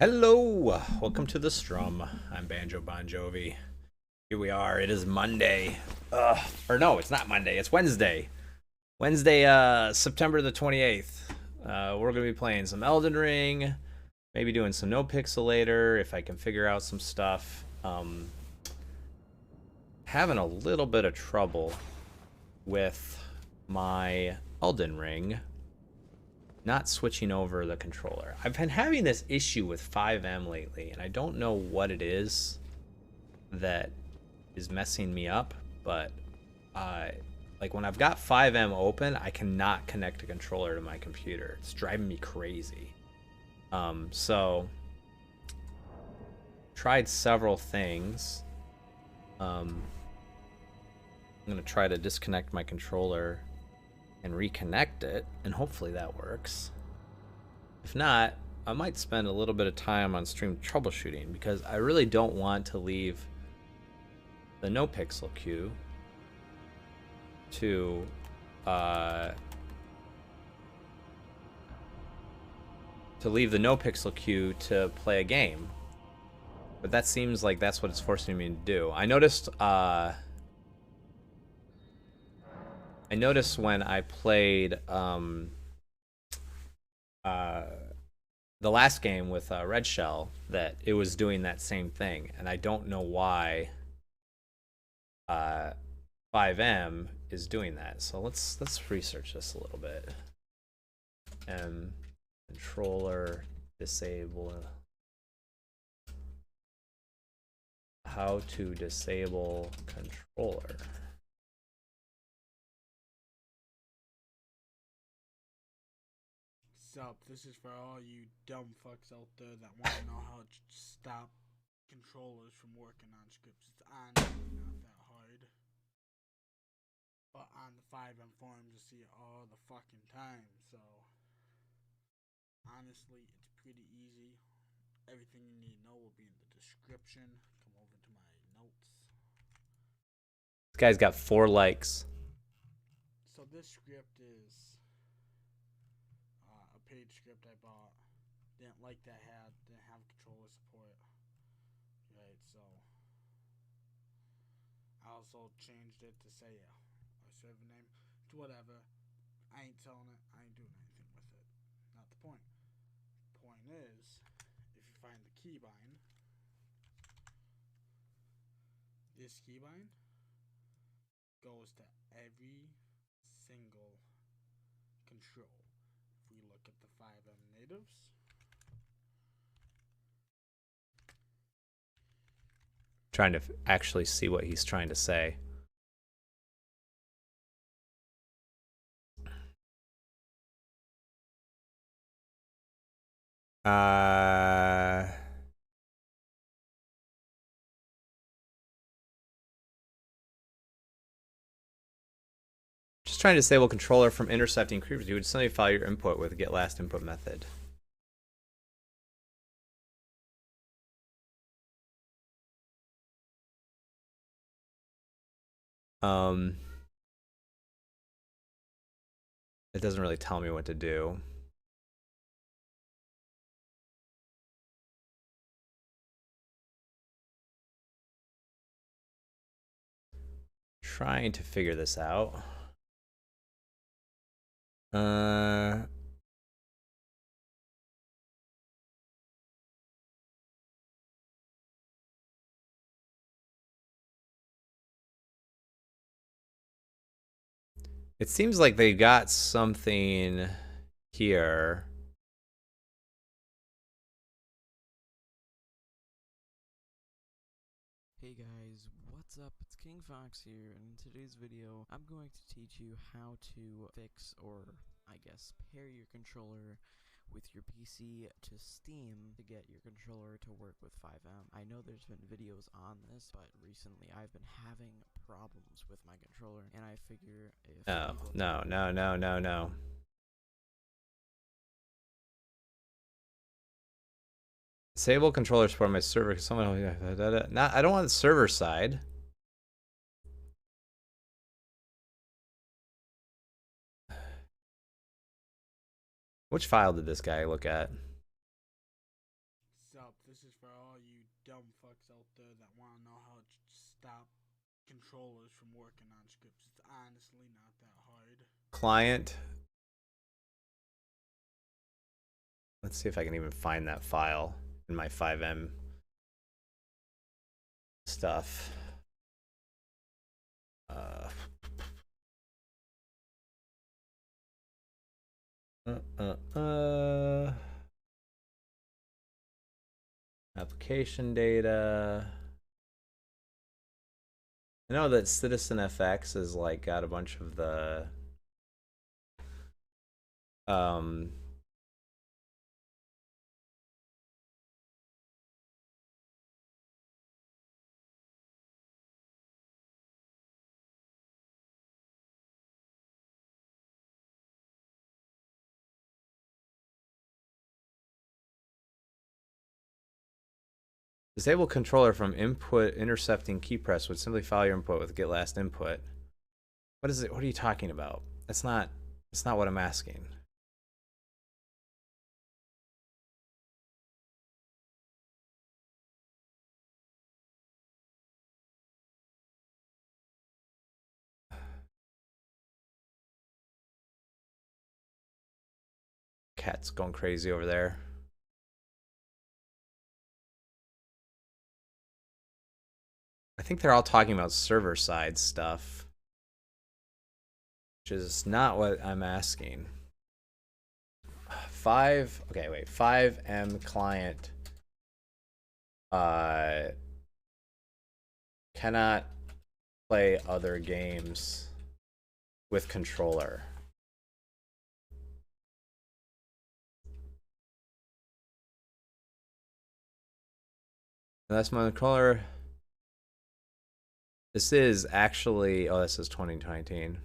Hello, welcome to the Strum. I'm Banjo Bon Jovi. Here we are. It is Monday. Or no, it's not Monday. It's Wednesday. Wednesday, September the 28th. We're gonna be playing some Elden Ring. Maybe doing some No Pixelator if I can figure out some stuff. Having a little bit of trouble with my Elden Ring not switching over the controller. I've been having this issue with 5M lately, and I don't know what it is that is messing me up, but like when I've got 5M open, I cannot connect a controller to my computer. It's driving me crazy. So tried several things. I'm gonna try to disconnect my controller and reconnect it, and hopefully that works. If not, I might spend a little bit of time on stream troubleshooting because I really don't want to leave the no pixel queue to leave the no pixel queue to play a game. But that seems like that's what it's forcing me to do. I noticed when I played the last game with Red Shell that it was doing that same thing, and I don't know why 5M is doing that. So let's research this a little bit. Controller disable. How to disable controller. Sup, this is for all you dumb fucks out there that want to know how to stop controllers from working on scripts. It's honestly not that hard. But on the 5M forums, you see it all the fucking time, so honestly, it's pretty easy. Everything you need to know will be in the description. Come over to my notes. This guy's got 4 likes. So this script is a paid script I bought. Didn't have controller support. Right, so I also changed it to say a server name. It's whatever. I ain't selling it. I ain't doing anything with it. Not the point. Point is, if you find the keybind, this keybind goes to every single control. If we look at the 5M natives, Trying to actually see what he's trying to say. Just trying to disable controller from intercepting creepers. You would suddenly file your input with get last input method. It doesn't really tell me what to do. Trying to figure this out. It seems like they got something here. Hey guys, what's up? It's King Fox here, and in today's video, I'm going to teach you how to fix, or I guess pair your controller with your PC to Steam to get your controller to work with 5M. I know there's been videos on this, but recently I've been having problems with my controller, and I figure if No. Disable controller support on my server. Someone, not. I don't want the server side. Which file did this guy look at? so all you dumb fucks out there that want to know how to stop controllers from working on scripts. It's honestly not that hard. Client. Let's see if I can even find that file in my 5M stuff. Application data. I know that CitizenFX is like got a bunch of the disable controller from input intercepting key press would simply file your input with get last input. What is it? What are you talking about? That's not what I'm asking. Cat's going crazy over there. I think they're all talking about server side stuff, which is not what I'm asking. 5M client cannot play other games with controller. Unless my controller. This is actually, oh, this is 2019.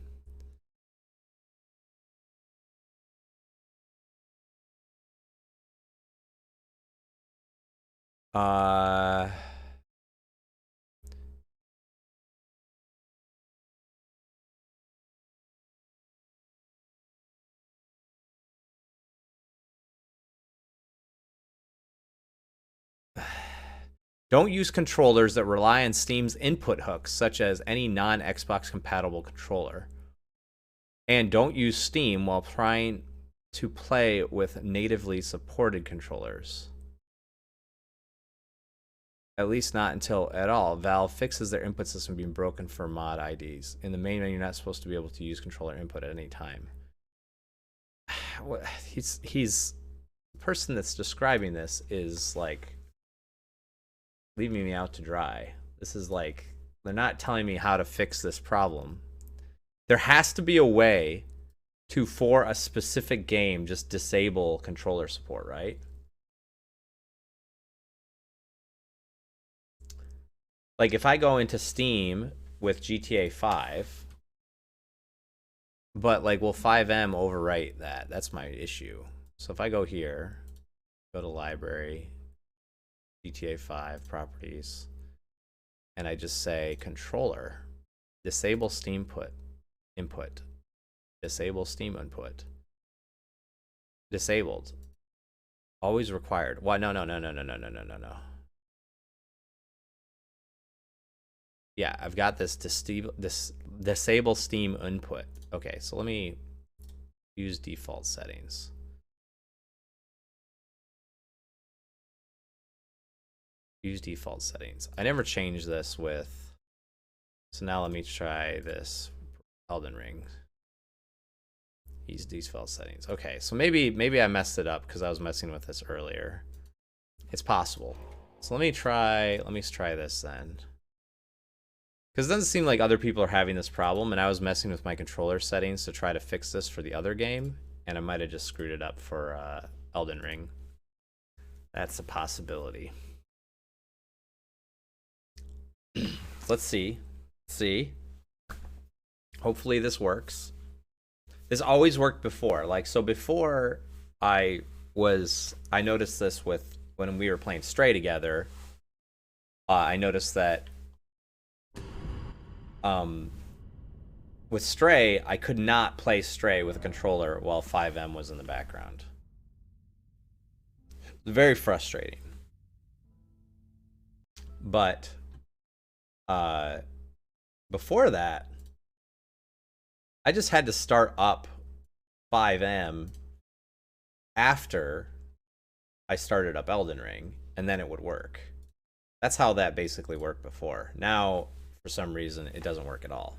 Don't use controllers that rely on Steam's input hooks, such as any non-Xbox compatible controller. And don't use Steam while trying to play with natively supported controllers. At least not until at all. Valve fixes their input system being broken for mod IDs. In the main menu, you're not supposed to be able to use controller input at any time. He's the person that's describing this is like leaving me out to dry. This is like, they're not telling me how to fix this problem. There has to be a way to, for a specific game, just disable controller support, right? Like if I go into Steam with GTA 5, but like will 5M overwrite that? That's my issue. So if I go here, go to library, GTA 5 properties, and I just say controller, disable Steam input, disable Steam input, disabled, always required. Why? No. Yeah, I've got this disable Steam input. Okay, so let me use default settings. Use default settings. I never changed this with, so now let me try this Elden Ring. Use default settings. Okay, so maybe I messed it up because I was messing with this earlier. It's possible. So let me try this then. Because it doesn't seem like other people are having this problem, and I was messing with my controller settings to try to fix this for the other game, and I might have just screwed it up for Elden Ring. That's a possibility. Let's see. Hopefully this works. This always worked before. Like, so before I noticed this with, when we were playing Stray together, I noticed that with Stray, I could not play Stray with a controller while 5M was in the background. Very frustrating. But before that, I just had to start up 5M after I started up Elden Ring, and then it would work. That's how that basically worked before. Now, for some reason, it doesn't work at all.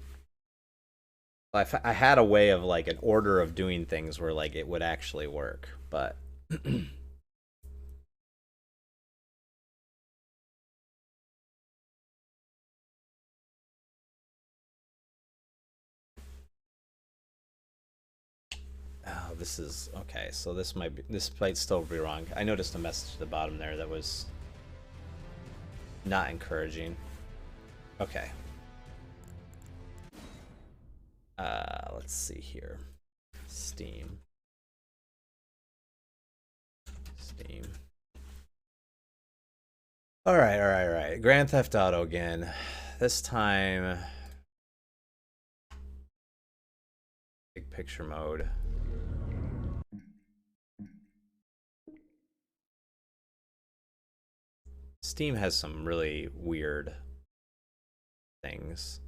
I had a way of like an order of doing things where like it would actually work, but oh, this is okay. So this might still be wrong. I noticed a message at the bottom there that was not encouraging. Okay. Let's see here. Steam. All right. Grand Theft Auto again. This time, big picture mode. Steam has some really weird things.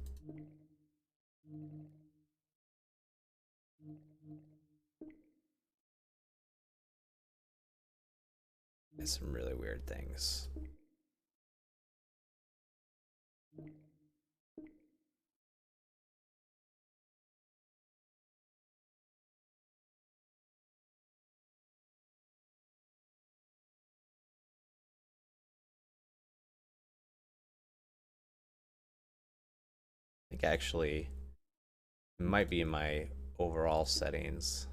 There's some really weird things. I think actually it might be in my overall settings.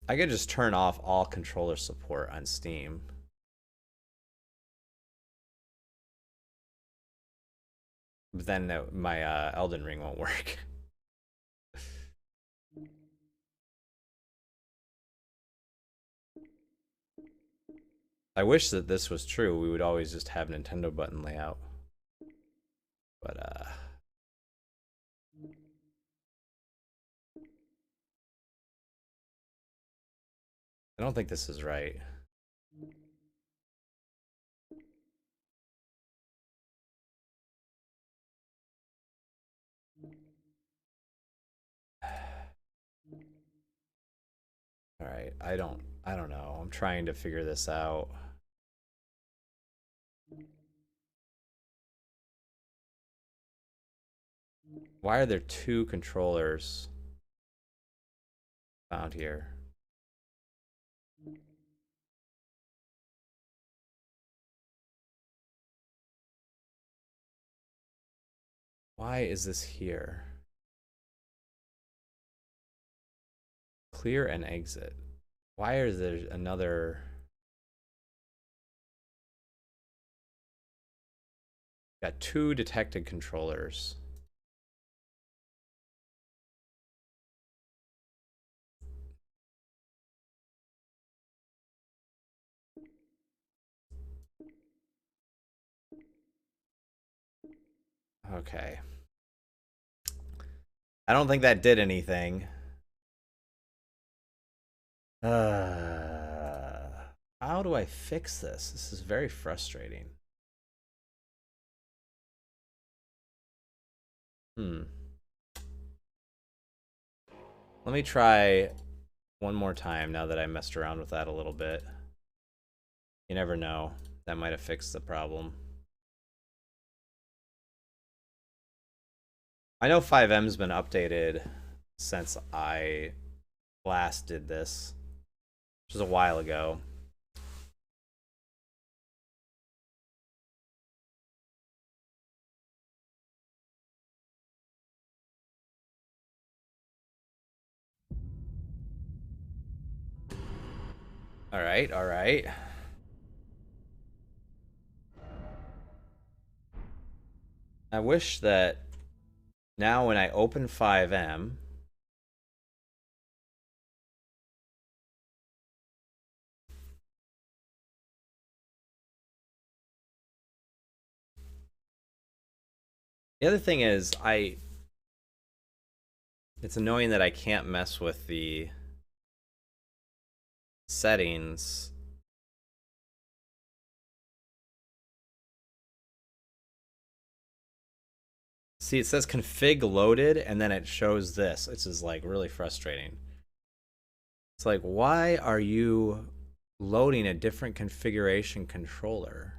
I could just turn off all controller support on Steam. But then my Elden Ring won't work. I wish that this was true. We would always just have Nintendo button layout. But I don't think this is right. All right, I don't know. I'm trying to figure this out. Why are there two controllers found here? Why is this here? Clear and exit. Why is there another? Got two detected controllers. Okay. I don't think that did anything. How do I fix this? This is very frustrating. Let me try one more time now that I messed around with that a little bit. You never know. That might have fixed the problem. I know 5M's been updated since I last did this, which was a while ago. All right. I wish that now when I open 5M, The other thing is, it's annoying that I can't mess with the settings. See, it says config loaded, and then it shows this. It's just like really frustrating. It's like, why are you loading a different configuration controller?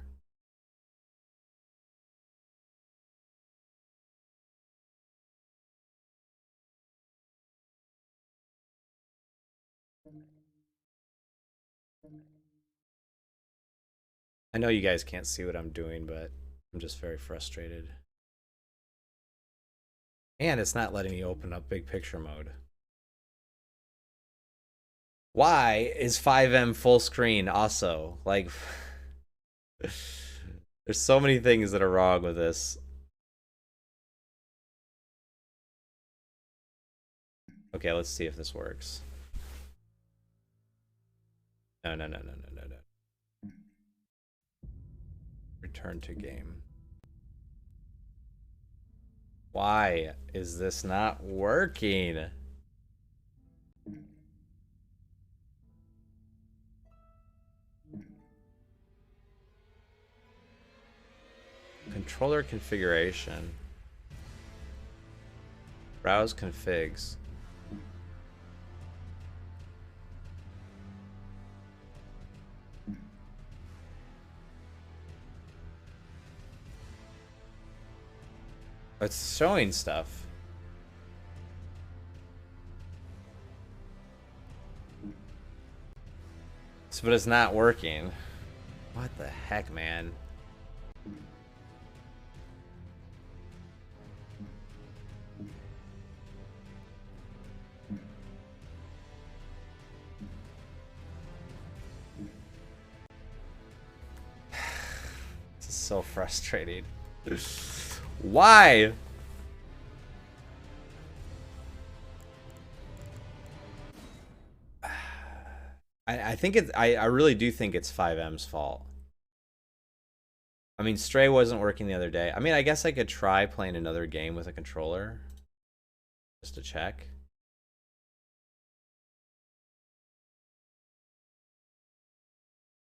I know you guys can't see what I'm doing, but I'm just very frustrated. And it's not letting me open up big picture mode. Why is 5M full screen also? Like, there's so many things that are wrong with this. Okay, let's see if this works. No. Return to game. Why is this not working? Controller configuration. Browse configs. It's showing stuff. But it's not working. What the heck, man? This is so frustrating. Why? I think it's I really do think it's 5M's fault. I mean, Stray wasn't working the other day. I mean, I guess I could try playing another game with a controller just to check.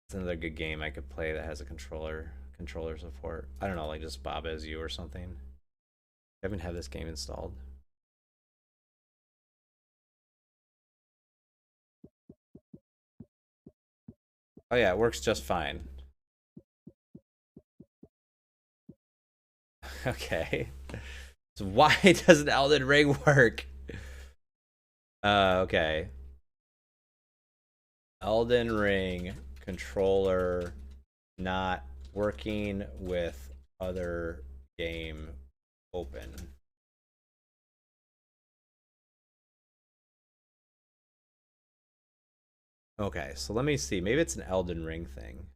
It's another good game I could play that has a controller support. I don't know, like just Bob as You or something. I haven't had this game installed. Oh yeah, it works just fine. Okay. So why doesn't Elden Ring work? Okay. Elden Ring controller not working with other game open. Okay, so let me see. Maybe it's an Elden Ring thing.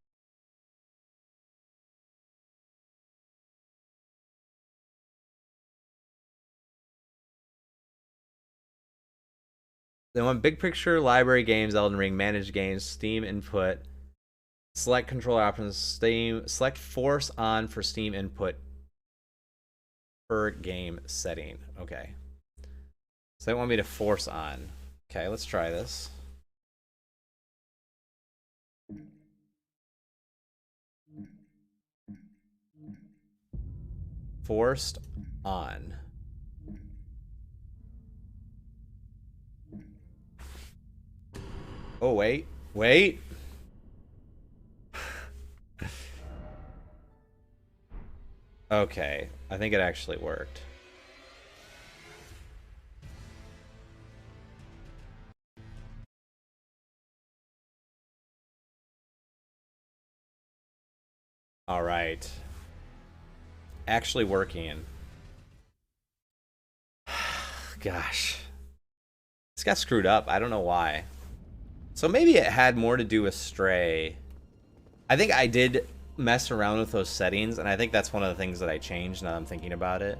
Then want big picture, library games, Elden Ring, managed games, Steam input, select controller options, Steam, select force on for Steam input per game setting. Okay. So they want me to force on. Okay, let's try this. Forced on. Oh, wait. Wait. Okay, I think it actually worked. All right. Actually working. Gosh. This got screwed up. I don't know why. So maybe it had more to do with Stray. I think I did mess around with those settings, and I think that's one of the things that I changed now that I'm thinking about it.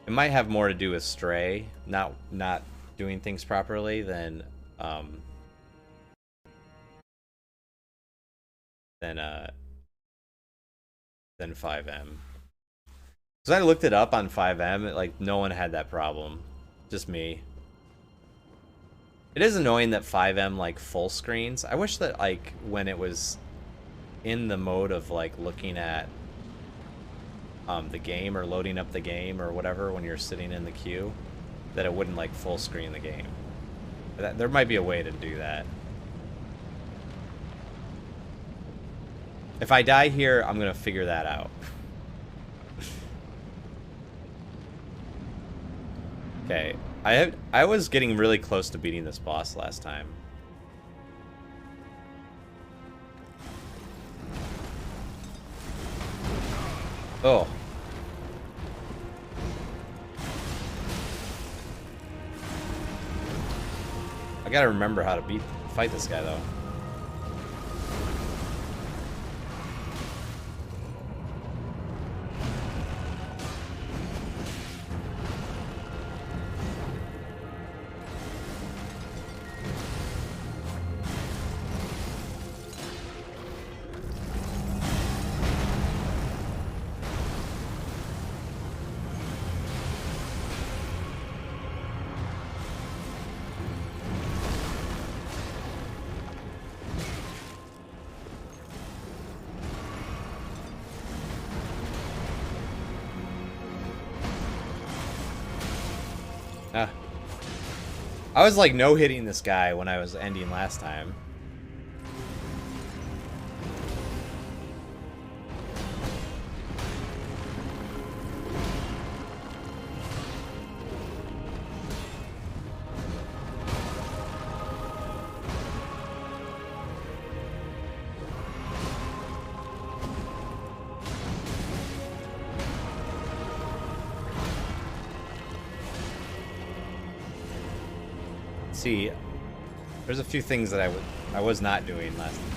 It might have more to do with Stray, not doing things properly than 5M. Because I looked it up on 5M, like, no one had that problem. Just me. It is annoying that 5M, like, full screens. I wish that, like, when it was in the mode of, like, looking at the game or loading up the game or whatever when you're sitting in the queue, that it wouldn't, like, full screen the game. There might be a way to do that. If I die here, I'm going to figure that out. Okay, I was getting really close to beating this boss last time. Oh. I gotta remember how to fight this guy though. I was like no-hitting this guy when I was ending last time. See, there's a few things that I was not doing last time.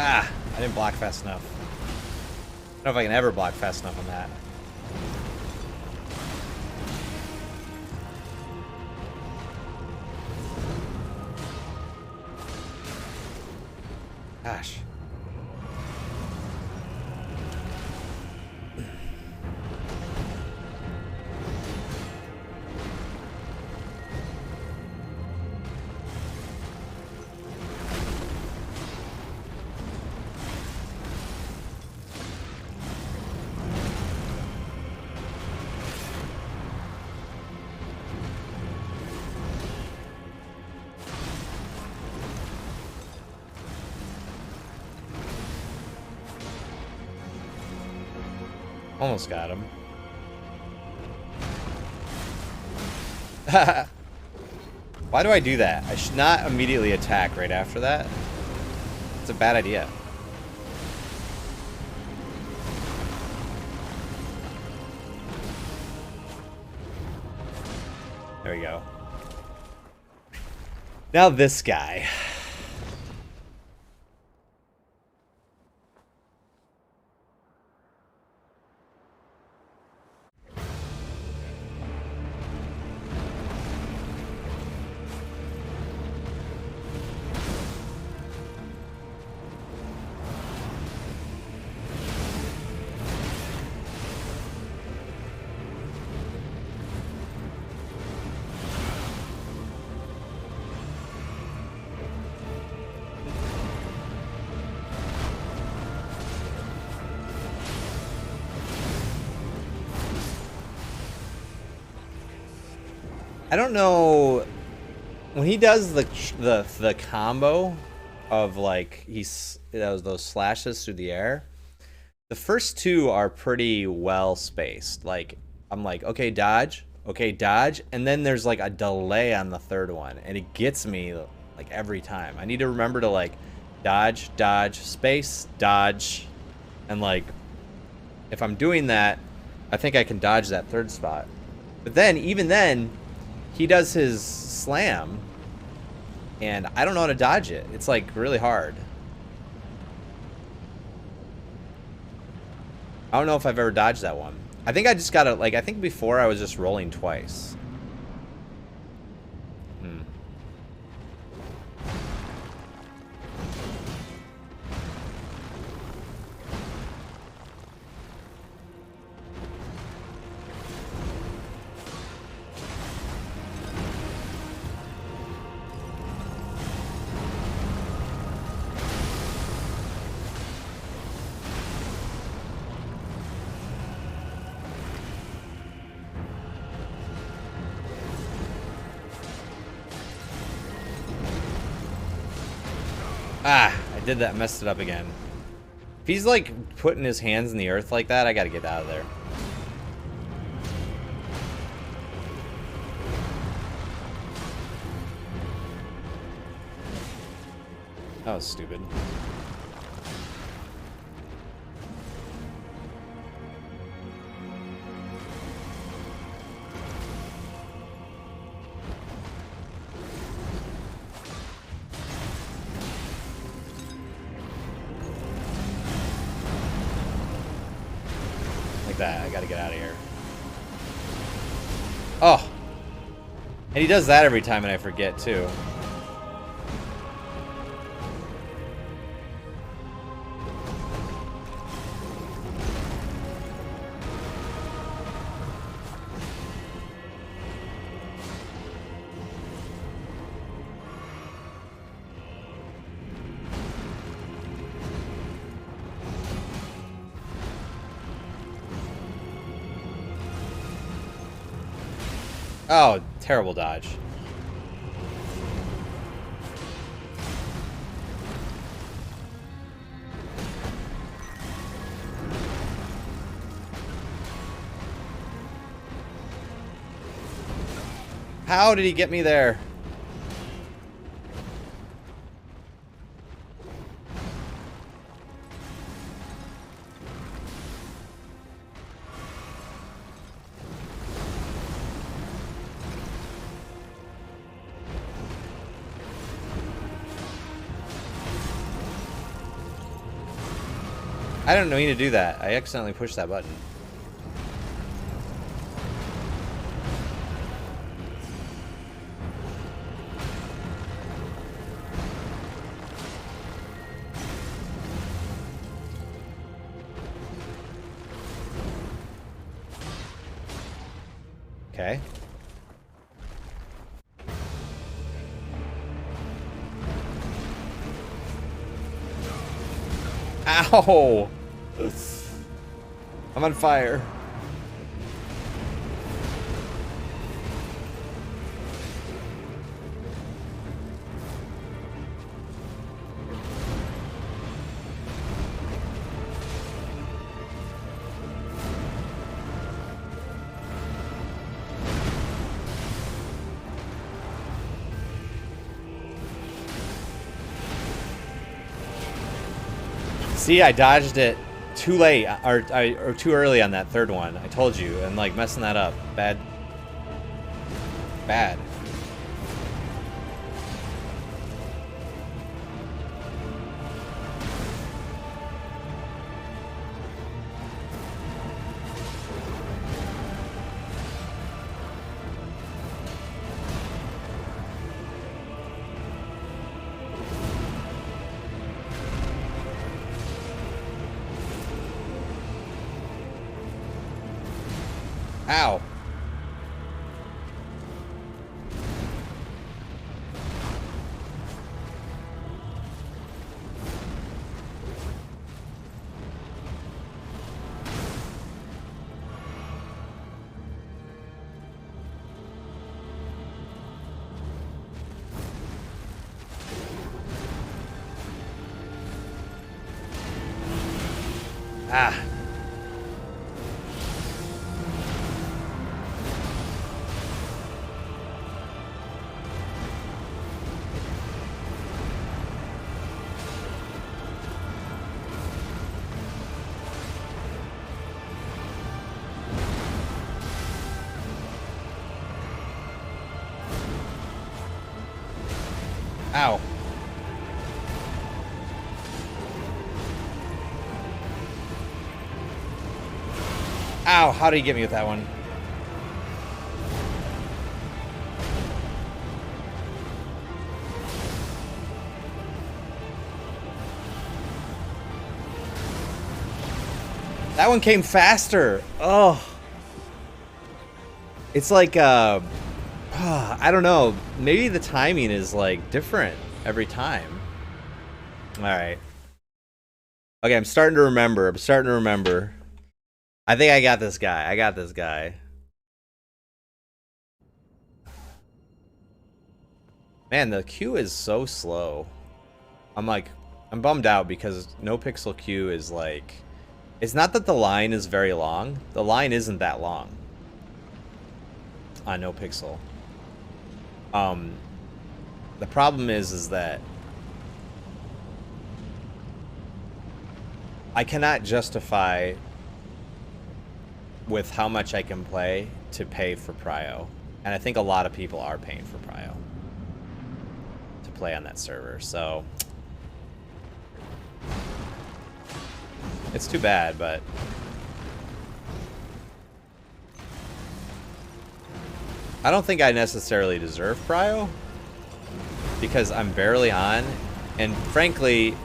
Ah, I didn't block fast enough. I don't know if I can ever block fast enough on that. Gosh. Almost got him. Why do I do that? I should not immediately attack right after that. It's a bad idea. There we go. Now this guy. I don't know when he does the combo of like those slashes through the air. The first two are pretty well spaced. Like I'm like, okay, dodge, and then there's like a delay on the third one, and it gets me like every time. I need to remember to like dodge, dodge, space, dodge. And like, if I'm doing that, I think I can dodge that third spot. But then, even then, he does his slam, and I don't know how to dodge it. It's like really hard. I don't know if I've ever dodged that one. I think I just gotta, like, I think before I was just rolling twice. Ah, I did that, messed it up again. If he's like putting his hands in the earth like that, I gotta get out of there. That was stupid. That. I gotta get out of here. Oh! And he does that every time and I forget too. Oh, terrible dodge. How did he get me there? I don't mean to do that. I accidentally pushed that button. Okay. Ow! I'm on fire. See, I dodged it too late, or too early on that third one. I told you, and like messing that up. Bad. Bad. Ow. Ah. Ow. Ow, how did he get me with that one? That one came faster. Oh. It's like, I don't know. Maybe the timing is like different every time. All right. Okay, I'm starting to remember. I think I got this guy. Man, the queue is so slow. I'm bummed out because no pixel queue is like, it's not that the line is very long. The line isn't that long on no pixel. The problem is that I cannot justify with how much I can play to pay for Prio. And I think a lot of people are paying for Prio to play on that server, so it's too bad, but I don't think I necessarily deserve Prio because I'm barely on, and frankly,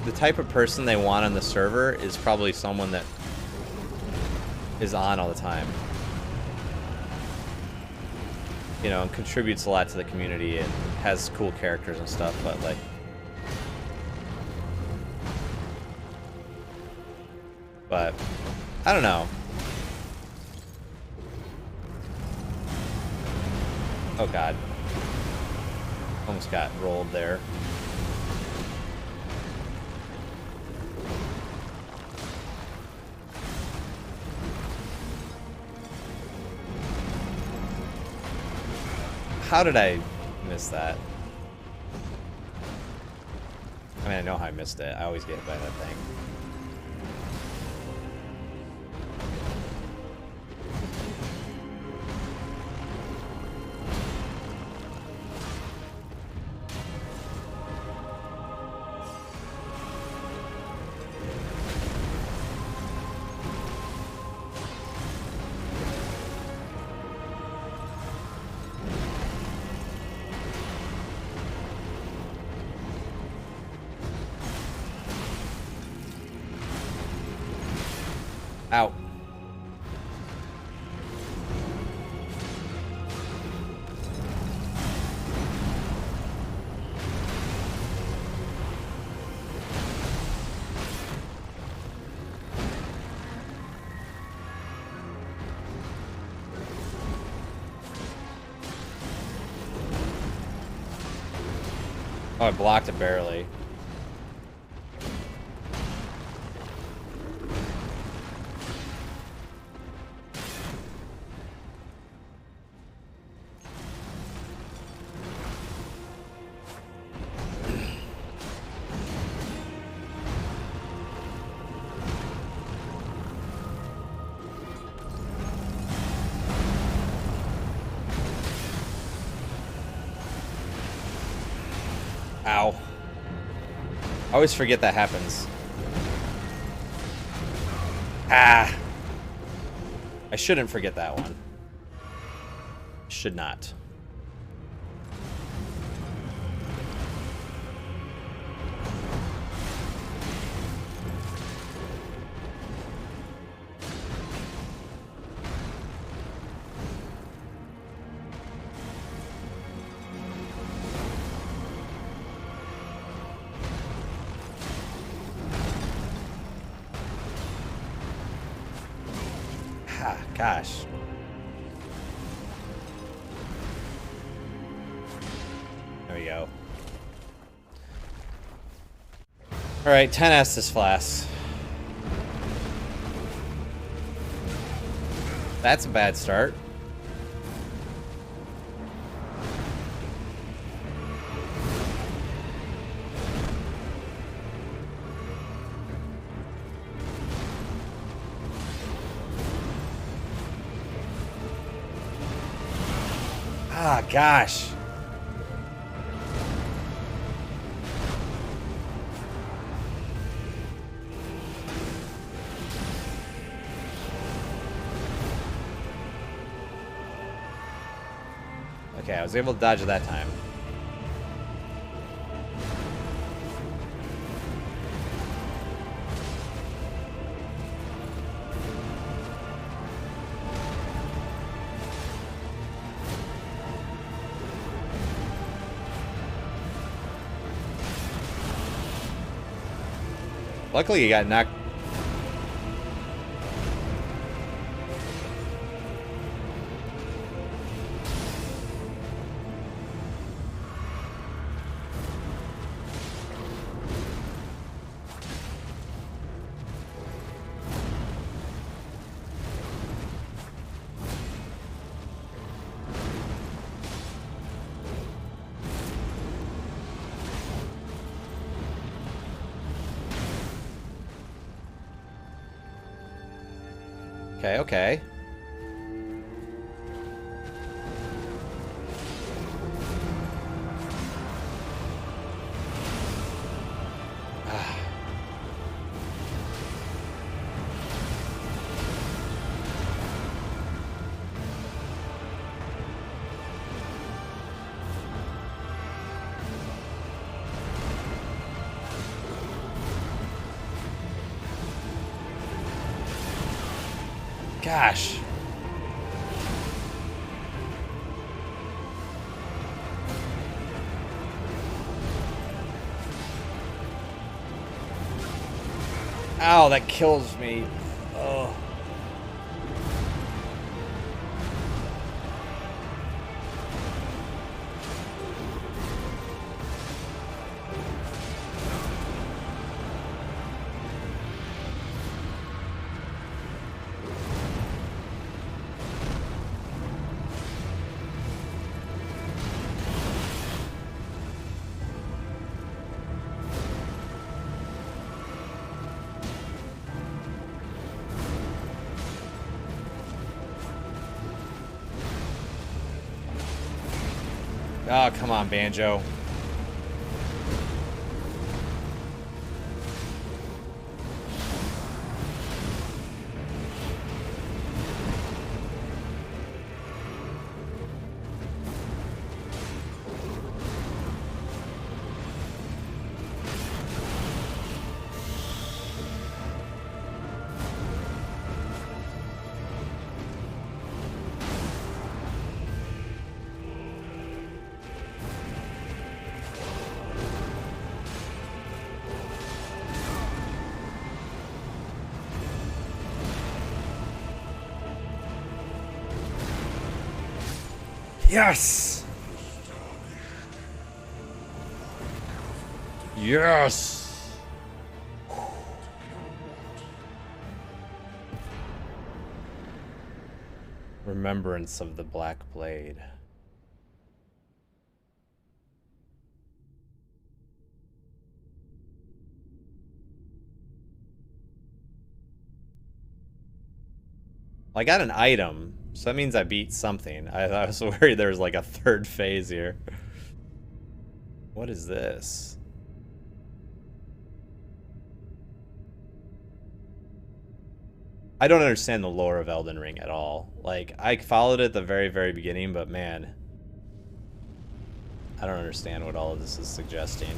the type of person they want on the server is probably someone that is on all the time. You know, and contributes a lot to the community and has cool characters and stuff, but like, I don't know. Oh god. Almost got rolled there. How did I miss that? I mean, I know how I missed it. I always get hit by that thing. Ow. Oh, I blocked it barely. Ow. I always forget that happens. Ah. I shouldn't forget that one. Should not. Ah, gosh. There we go. Alright, 10 Estus Flasks. That's a bad start. Ah, gosh. Okay, I was able to dodge it that time. Luckily, he got knocked. Okay, okay. Gosh. Ow, that kills me. Oh. Oh, come on, Banjo. Yes! Yes! Remembrance of the Black Blade. I got an item, so that means I beat something. I was worried there was like a third phase here. What is this? I don't understand the lore of Elden Ring at all. Like, I followed it at the very, very beginning, but man, I don't understand what all of this is suggesting.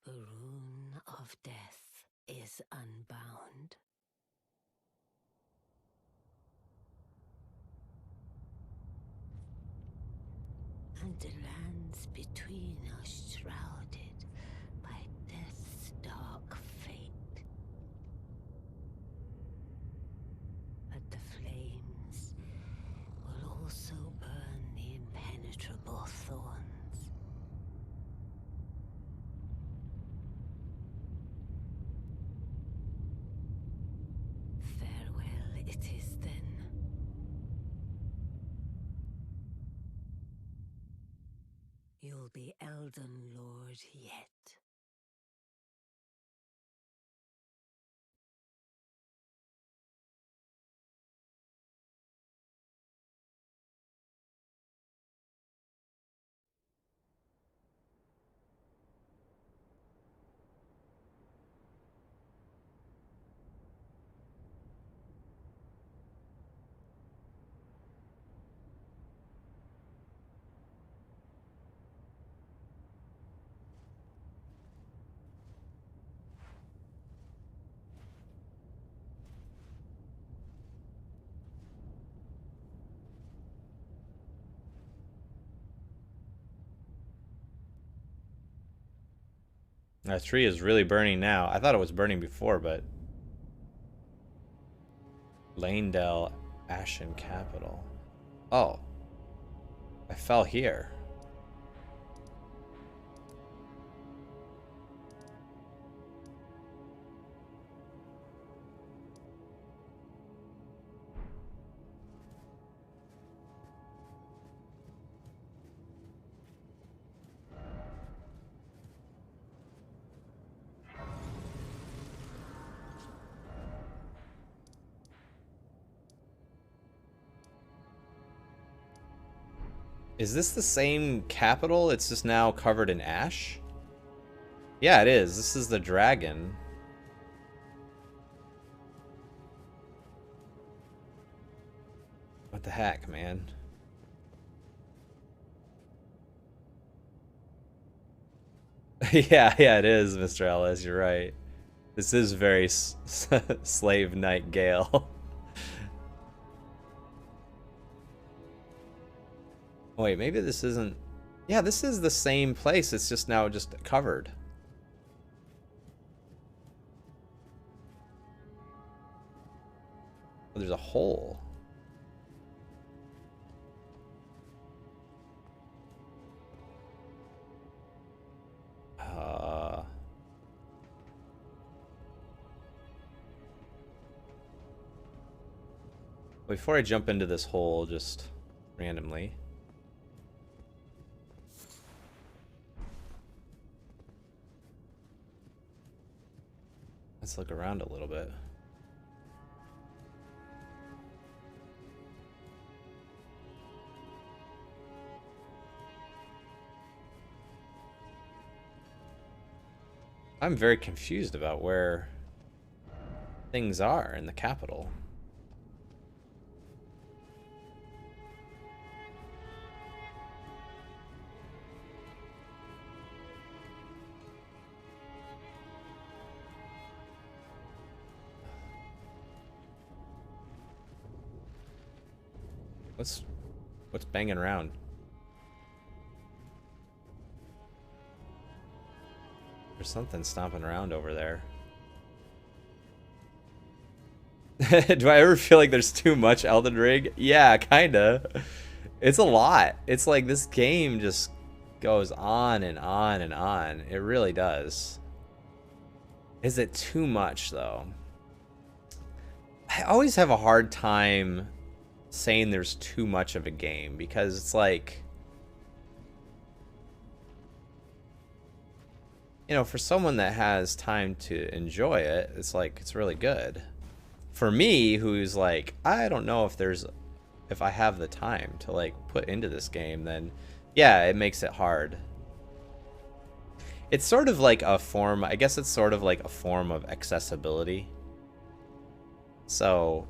The rune of death is unbound. And the lands between are shrouded by death's dark fate. But the flames will also burn the impenetrable thorns. Farewell it is then. You'll be Elden Lord yet. That tree is really burning now. I thought it was burning before, but... Lanedale Ashen Capital. Oh. I fell here. Is this the same capital? It's just now covered in ash? Yeah, it is. This is the dragon. What the heck, man? Yeah, it is, Mr. Ellis. You're right. This is very slave night gale. Wait, maybe this isn't... Yeah, this is the same place. It's just now just covered. Oh, there's a hole. Before I jump into this hole, just randomly... Let's look around a little bit. I'm very confused about where things are in the capital. What's banging around? There's something stomping around over there. Do I ever feel like there's too much Elden Ring? Yeah, kinda. It's a lot. It's like this game just goes on and on and on. It really does. Is it too much, though? I always have a hard time saying there's too much of a game, because it's like, you know, for someone that has time to enjoy it, it's like, it's really good. For me, who's like, I don't know if I have the time to like put into this game, then yeah, it makes it hard. It's sort of like a form, I guess it's sort of like a form of accessibility. So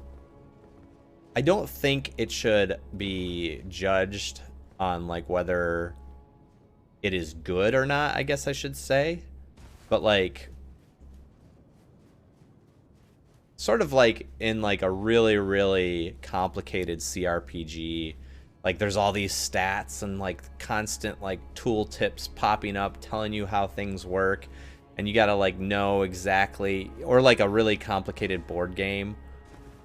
I don't think it should be judged on like whether it is good or not, I guess I should say. But like, sort of like in like a really, really complicated CRPG, like there's all these stats and like constant like tool tips popping up telling you how things work, and you gotta like know exactly, or like a really complicated board game,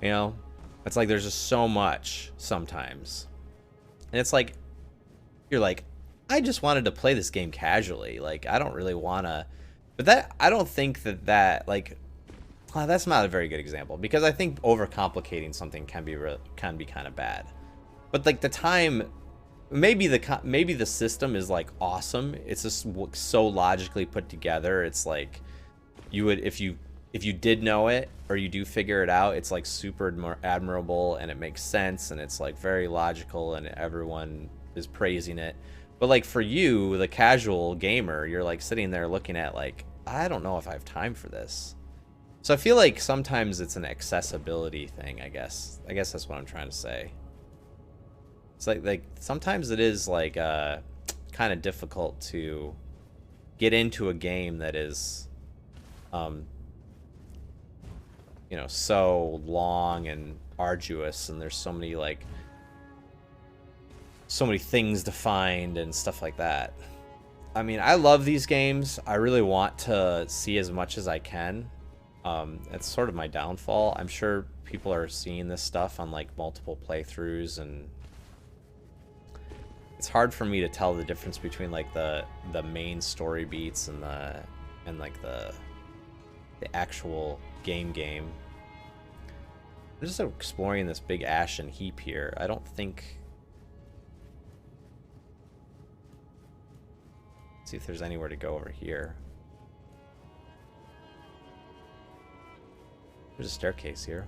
you know? It's like there's just so much sometimes. And it's like, you're like, I just wanted to play this game casually. Like, I don't really want to. But that, I don't think that like, that's not a very good example, because I think overcomplicating something can be kind of bad. But like the time, maybe the system is like awesome. It's just so logically put together. It's like, you would, if you did know it, or you do figure it out, it's like super admirable, and it makes sense, and it's like very logical, and everyone is praising it. But like for you, the casual gamer, you're like sitting there looking at like, I don't know if I have time for this. So I feel like sometimes it's an accessibility thing, I guess. I guess that's what I'm trying to say. It's like sometimes it is like kind of difficult to get into a game that is you know, so long and arduous, and there's so many things to find and stuff like that. I mean, I love these games. I really want to see as much as I can. It's sort of my downfall. I'm sure people are seeing this stuff on like multiple playthroughs, and it's hard for me to tell the difference between like the main story beats and like the actual game. I'm just exploring this big ashen heap here. I don't think. Let's see if there's anywhere to go over here. There's a staircase here.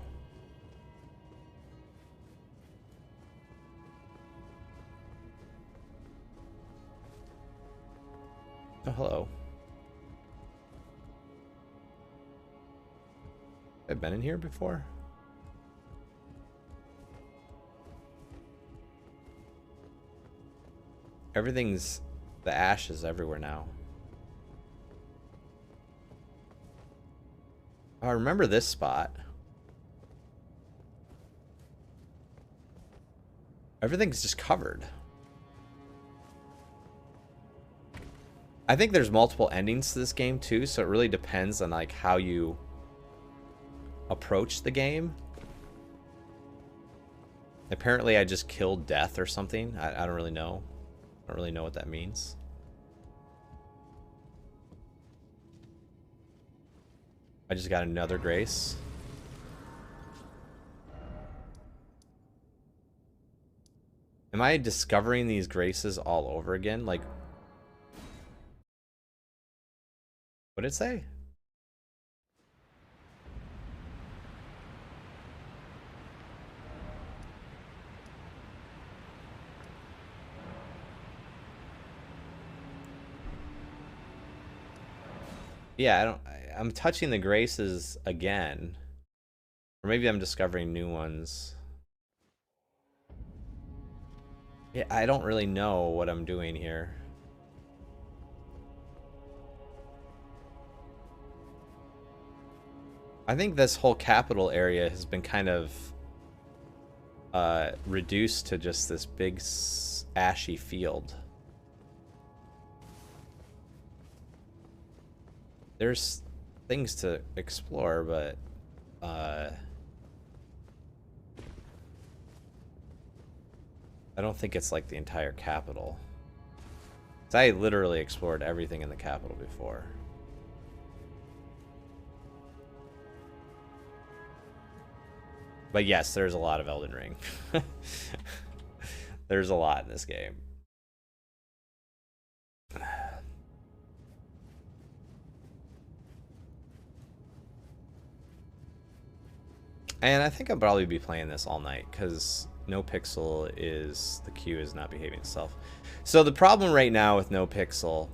Oh, hello. Have I been in here before? Everything's... the ash is everywhere now. Oh, I remember this spot. Everything's just covered. I think there's multiple endings to this game too, so it really depends on like how you approach the game. Apparently I just killed death or something. I don't really know. I don't really know what that means. I just got another grace. Am I discovering these graces all over again? Like, what did it say? Yeah, I'm touching the graces again. Or maybe I'm discovering new ones. Yeah, I don't really know what I'm doing here. I think this whole capital area has been kind of reduced to just this big ashy field. There's things to explore, but I don't think it's like the entire capital. 'Cause I literally explored everything in the capital before. But yes, there's a lot of Elden Ring. There's a lot in this game. And I think I'll probably be playing this all night because No Pixel is... the queue is not behaving itself. So the problem right now with No Pixel...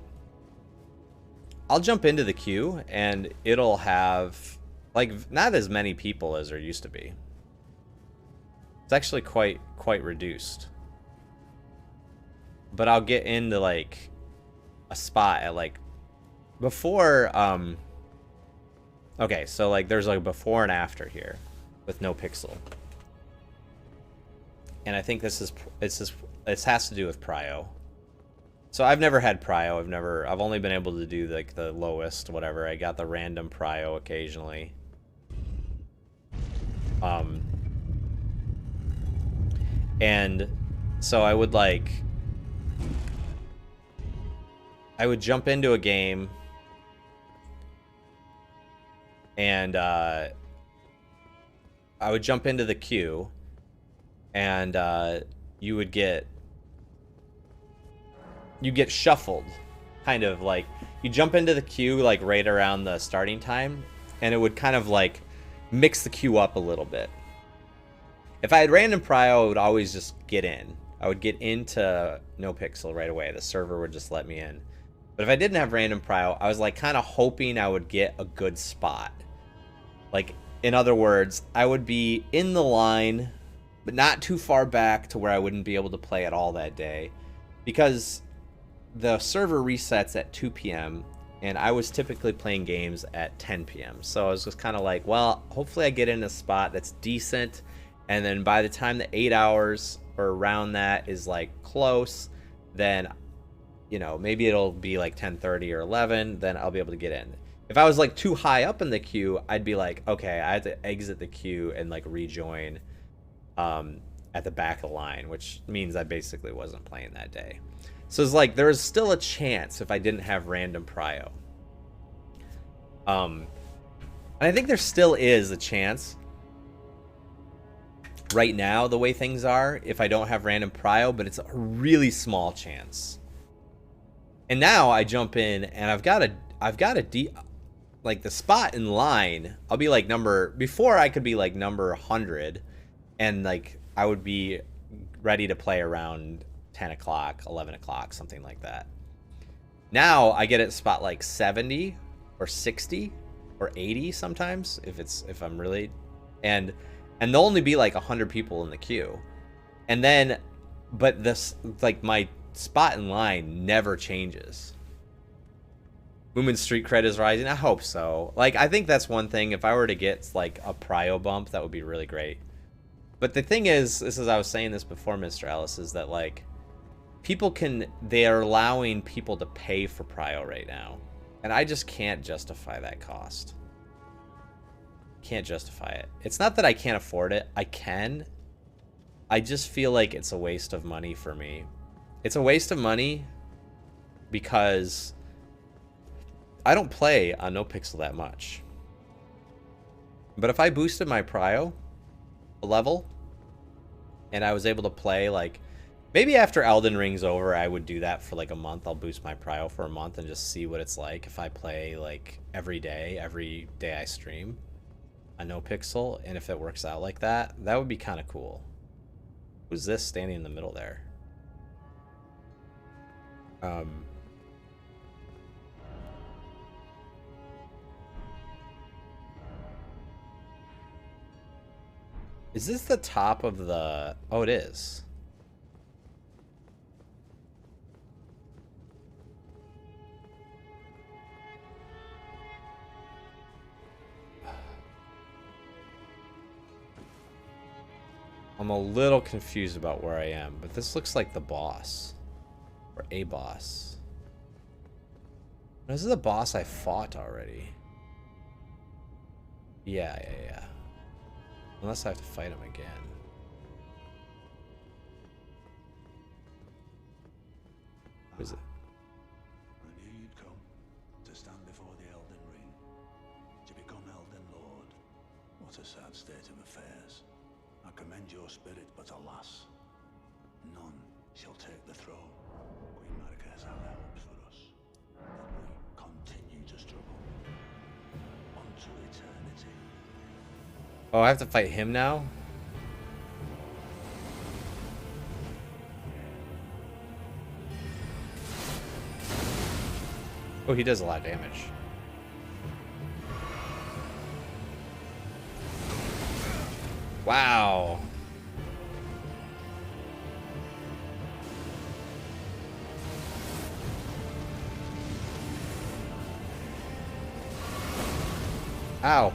I'll jump into the queue and it'll have... like, not as many people as there used to be. It's actually quite reduced. But I'll get into, like, a spot at, like... before, okay, so, like, there's, like, before and after here. With No Pixel. And I think this has to do with prio. So I've never had prio. I've only been able to do like the lowest, whatever. I got the random prio occasionally. And so I would jump into a game and I would jump into the queue, and you get shuffled, kind of like you jump into the queue like right around the starting time, and it would kind of like mix the queue up a little bit. If I had random prio, I would always just get in. I would get into No Pixel right away. The server would just let me in. But if I didn't have random prio, I was like kind of hoping I would get a good spot. Like, in other words, I would be in the line, but not too far back to where I wouldn't be able to play at all that day. Because the server resets at 2 p.m., and I was typically playing games at 10 p.m. So I was just kind of like, well, hopefully I get in a spot that's decent, and then by the time the 8 hours or around that is like close, then you know, maybe it'll be like 10:30 or 11, then I'll be able to get in. If I was like too high up in the queue, I'd be like, okay, I have to exit the queue and like rejoin at the back of the line, which means I basically wasn't playing that day. So it's like there's still a chance if I didn't have random prio. And I think there still is a chance right now, the way things are, if I don't have random prio, but it's a really small chance. And now I jump in and I've got a like the spot in line. I'll be like before I could be like number 100 and like I would be ready to play around 10 o'clock, 11 o'clock, something like that. Now I get at spot like 70 or 60 or 80 sometimes if I'm really, and there'll only be like 100 people in the queue. And then, but this, like my spot in line never changes. Moomin Street cred is rising. I hope so. Like, I think that's one thing. If I were to get like a prio bump, that would be really great. But the thing is, I was saying this before, Mr. Ellis, is that like they are allowing people to pay for prio right now. And I just can't justify that cost. Can't justify it. It's not that I can't afford it. I can. I just feel like it's a waste of money for me. It's a waste of money because I don't play on NoPixel that much. But if I boosted my prio a level and I was able to play, like, maybe after Elden Ring's over, I would do that for like a month. I'll boost my prio for a month and just see what it's like if I play like every day I stream on NoPixel, and if it works out like that, that would be kind of cool. Who's this standing in the middle there? Is this the top of the... Oh, it is. I'm a little confused about where I am, but this looks like the boss. Or a boss. This is the boss I fought already. Yeah. Unless I have to fight him again. Who is it? I knew you'd come to stand before the Elden Ring, to become Elden Lord. What a sad state of affairs. I commend your spirit, but alas, none shall take the throne. Queen Marika has had hopes for us, but we continue to struggle unto eternity. Oh, I have to fight him now? Oh, he does a lot of damage. Wow. Ow.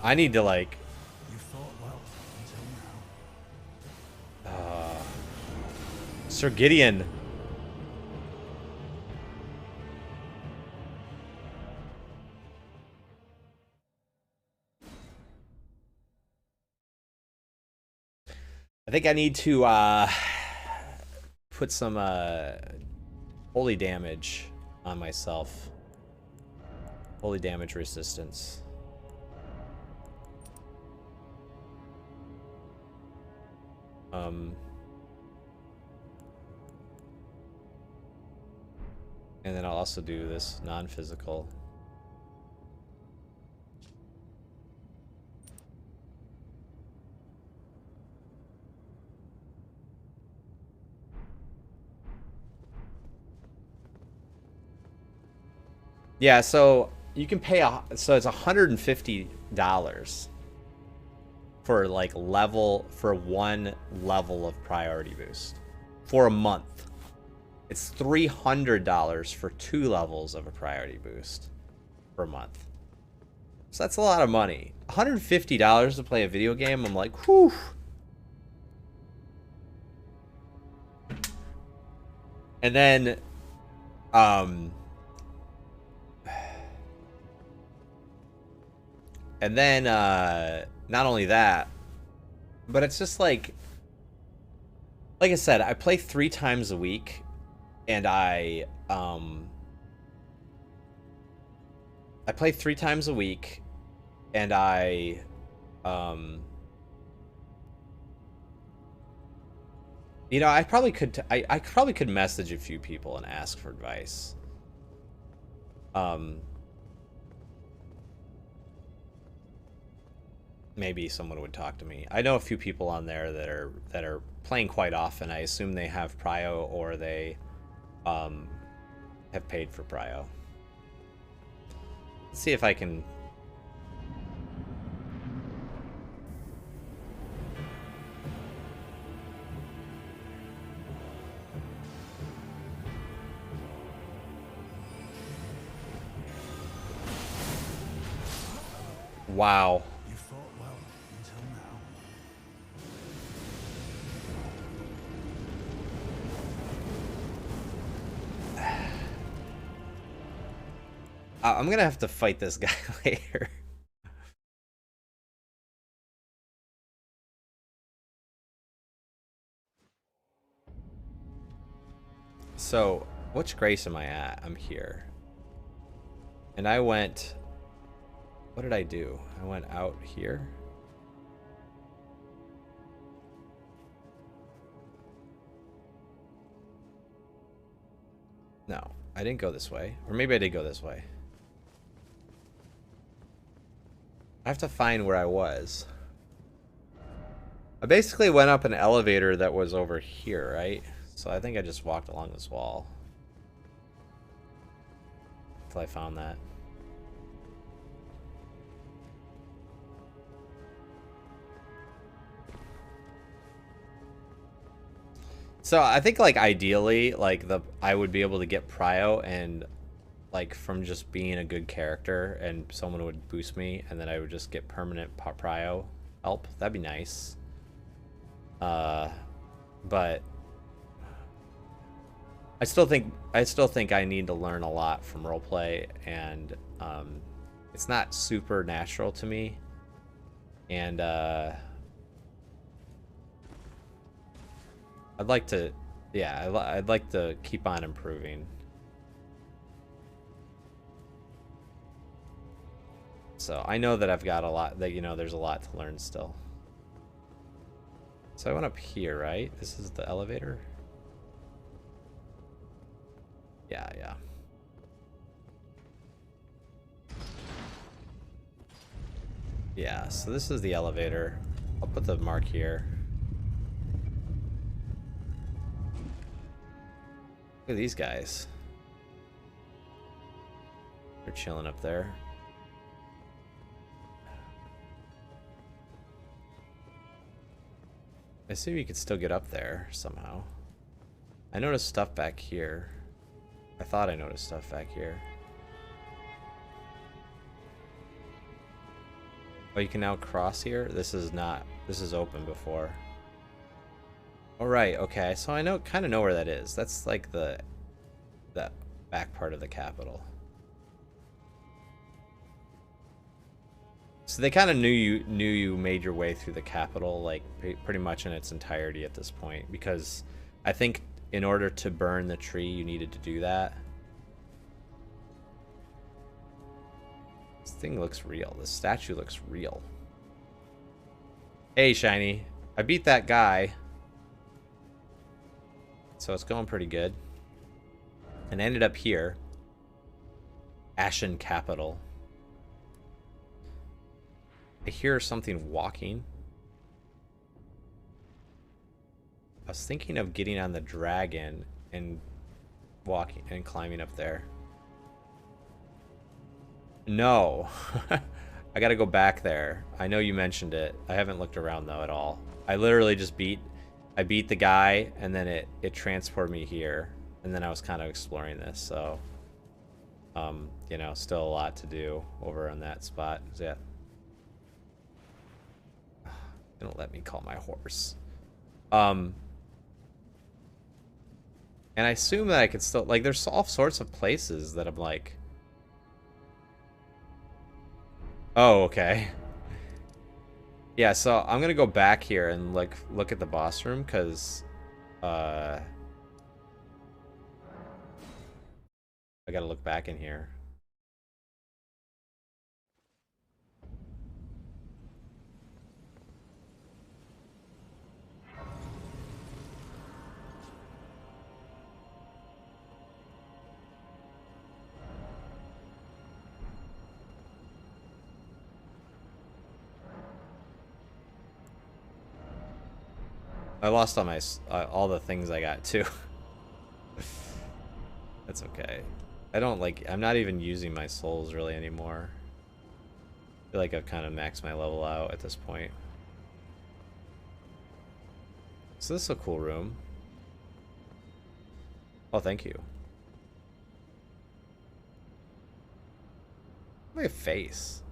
I need to like... You fought well until now. Sir Gideon. I think I need to put some holy damage on myself. Holy damage resistance. And then I'll also do this non-physical. Yeah, so you can pay so it's $150 for like one level of priority boost for a month. It's $300 for 2 levels of a priority boost per month. So that's a lot of money. $150 to play a video game. I'm like, whew. And then, not only that, but it's just like I said, I play 3 times a week, and I play 3 times a week, and I you know, I probably could I probably could message a few people and ask for advice. Maybe someone would talk to me. I know a few people on there that are playing quite often. I assume they have prio, or they have paid for prio. Let's see if I can. Wow. You fought well until now. I'm gonna have to fight this guy later. So, which grace am I at? I'm here. And I went... What did I do? I went out here? No, I didn't go this way. Or maybe I did go this way. I have to find where I was. I basically went up an elevator that was over here, right? So I think I just walked along this wall until I found that. So I think, like, ideally, like, I would be able to get prio, and like from just being a good character, and someone would boost me, and then I would just get permanent prio help. That'd be nice. But I still think I need to learn a lot from roleplay, and it's not super natural to me, and I'd like to, yeah, I'd like to keep on improving. So I know that I've got a lot, that, you know, there's a lot to learn still. So I went up here, right? This is the elevator? Yeah, yeah. Yeah, so this is the elevator. I'll put the mark here. Look at these guys. They're chilling up there. I assume you could still get up there somehow. I noticed stuff back here. I thought I noticed stuff back here. Oh, you can now cross here? This is not. This is open before. All right, okay. So I kind of know where that is. That's like that back part of the capital. So they kind of knew you made your way through the capital, like pretty much in its entirety at this point, because I think in order to burn the tree, you needed to do that. This thing looks real. This statue looks real. Hey, Shiny. I beat that guy. So it's going pretty good. And ended up here. Ashen Capital. I hear something walking. I was thinking of getting on the dragon and walking and climbing up there. No. I gotta go back there. I know you mentioned it. I haven't looked around though at all. I literally just beat the guy, and then it transported me here, and then I was kind of exploring this, so You know, still a lot to do over on that spot. Yeah. Don't let me call my horse. And I assume that I could still, like, there's all sorts of places that I'm like, oh, okay. Yeah, so I'm gonna go back here and look at the boss room, because I gotta look back in here. I lost all my all the things I got too. That's okay. I don't like. I'm not even using my souls really anymore. I feel like I've kind of maxed my level out at this point. So this is a cool room. Oh, thank you. My face.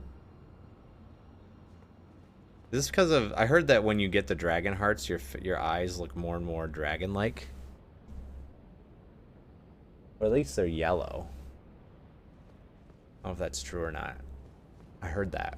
This is because of, I heard that when you get the dragon hearts, your eyes look more and more dragon-like. Or at least they're yellow. I don't know if that's true or not. I heard that.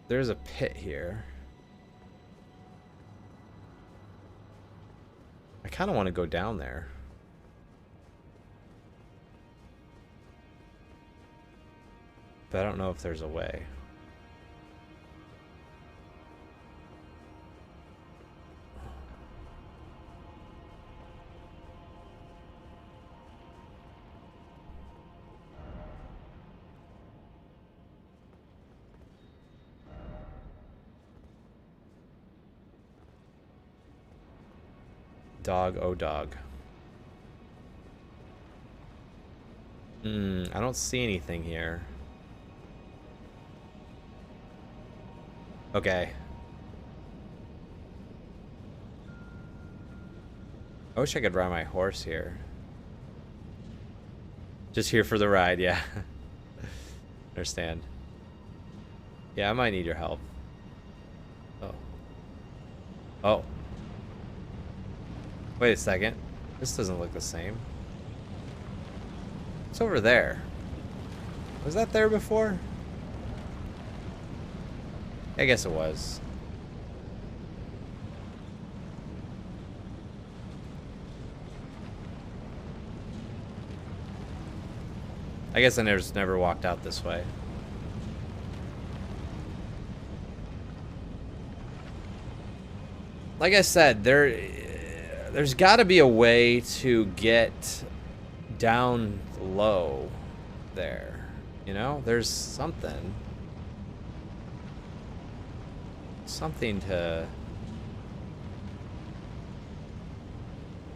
There's a pit here. I kind of want to go down there. But I don't know if there's a way. Dog, oh dog. I don't see anything here. Okay. I wish I could ride my horse here. Just here for the ride, yeah. Understand. Yeah, I might need your help. Oh. Oh. Wait a second. This doesn't look the same. It's over there. Was that there before? I guess it was. I guess I never walked out this way. Like I said, there's got to be a way to get down low there. You know, there's something to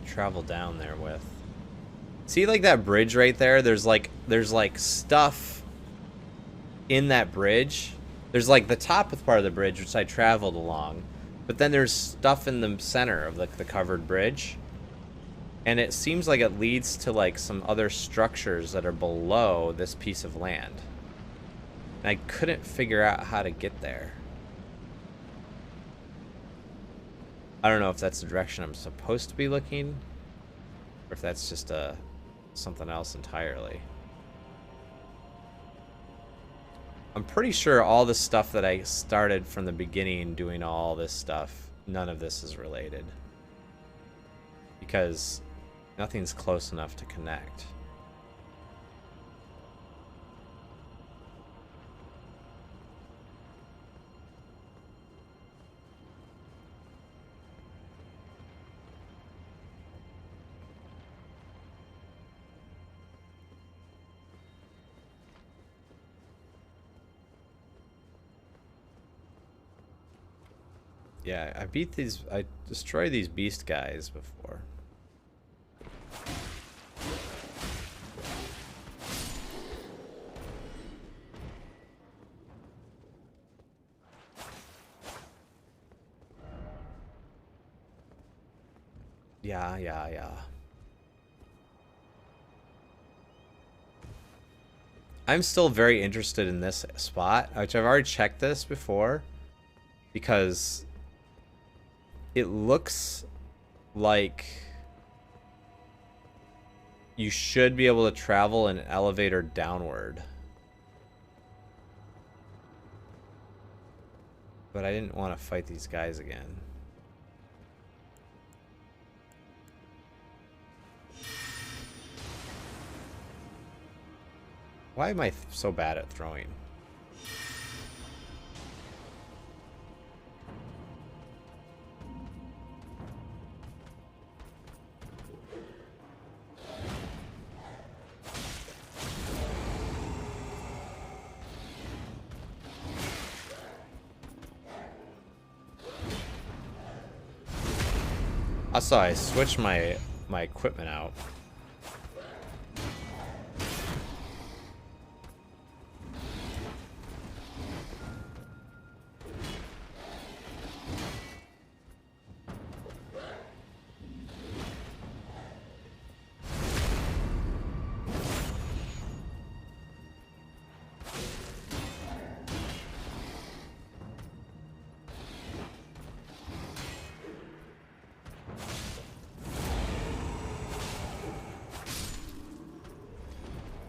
travel down there with. See, like that bridge right there? There's like stuff in that bridge. There's like the top part of the bridge, which I traveled along, but then there's stuff in the center of like the covered bridge, and it seems like it leads to like some other structures that are below this piece of land. And I couldn't figure out how to get there. I don't know if that's the direction I'm supposed to be looking, or if that's just something else entirely. I'm pretty sure all the stuff that I started from the beginning doing all this stuff, none of this is related. Because nothing's close enough to connect. Yeah, I beat these. I destroyed these beast guys before. Yeah. I'm still very interested in this spot, which I've already checked this before, because it looks like you should be able to travel an elevator downward. But I didn't want to fight these guys again. Why am I so bad at throwing? Also, I switched my equipment out.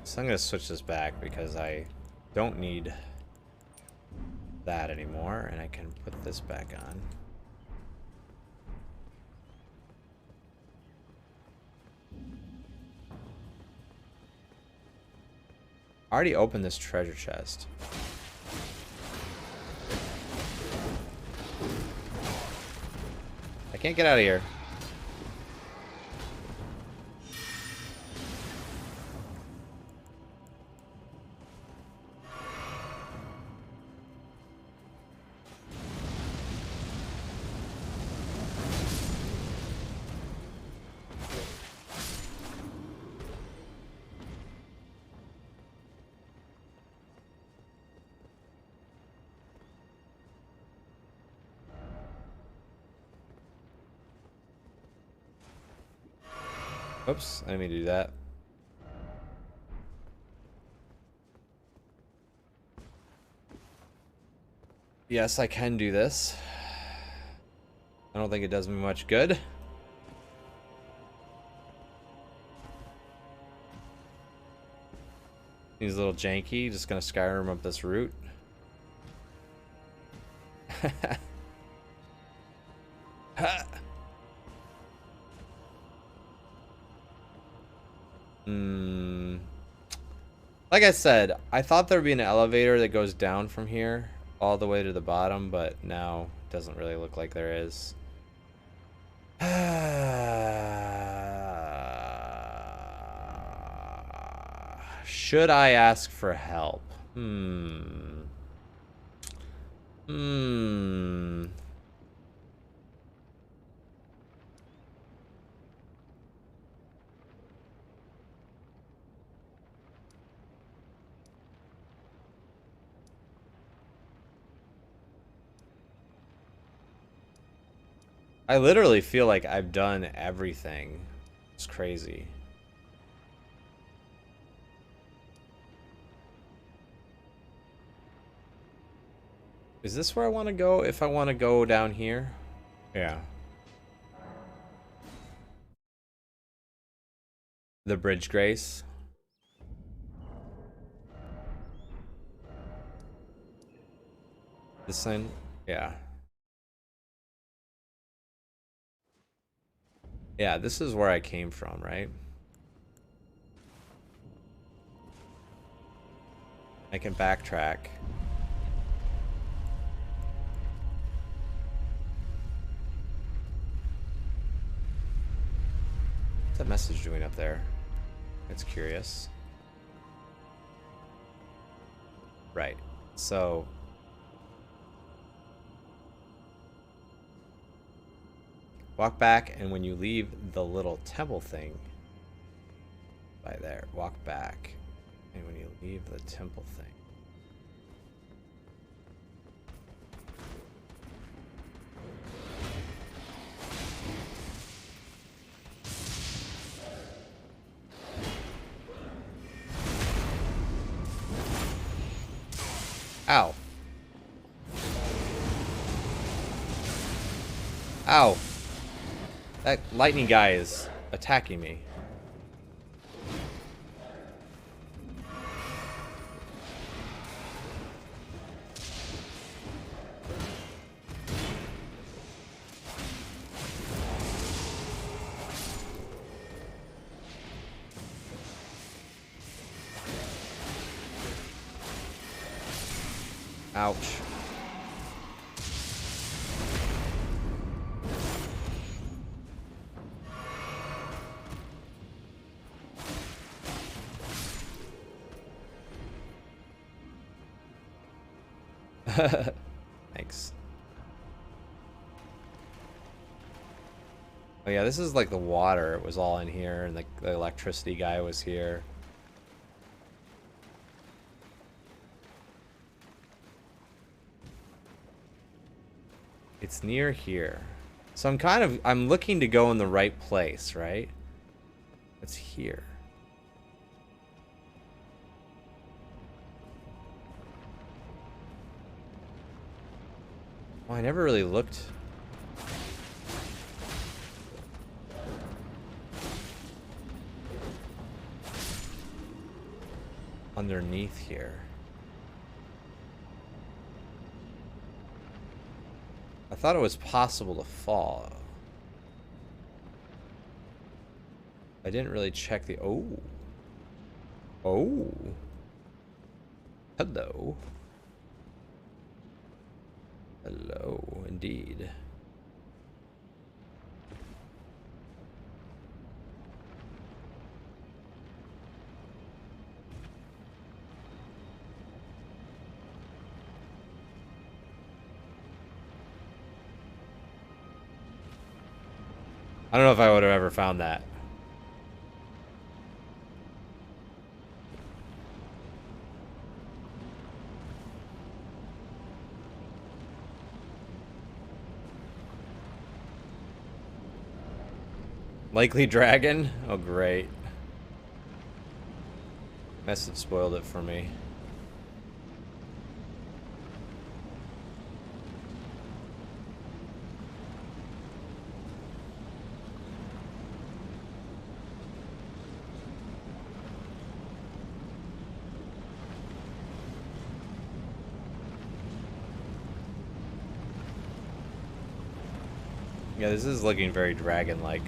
So I'm going to switch this back because I don't need that anymore, and I can put this back on. I already opened this treasure chest. I can't get out of here. Oops, I didn't mean to do that. Yes, I can do this. I don't think it does me much good. He's a little janky. Just gonna Skyrim up this route. Like I said, I thought there'd be an elevator that goes down from here all the way to the bottom, but now it doesn't really look like there is. Should I ask for help? I literally feel like I've done everything. It's crazy. Is this where I want to go? If I want to go down here? Yeah. The Bridge Grace. This thing? Yeah. Yeah, this is where I came from, right? I can backtrack. What's that message doing up there? It's curious. Right. So Walk back, and when you leave the little temple thing by there, walk back. And when you leave the temple thing. Ow. Ow. That lightning guy is attacking me. Ouch. Thanks. Oh yeah, this is like the water. It was all in here, and the electricity guy was here. It's near here. So I'm looking to go in the right place, right? It's here. Well, I never really looked. Underneath here. I thought it was possible to fall. I didn't really check the... Oh. Oh. Hello. Hello, indeed. I don't know if I would have ever found that. Likely dragon? Oh, great. Message spoiled it for me. Yeah, this is looking very dragon-like.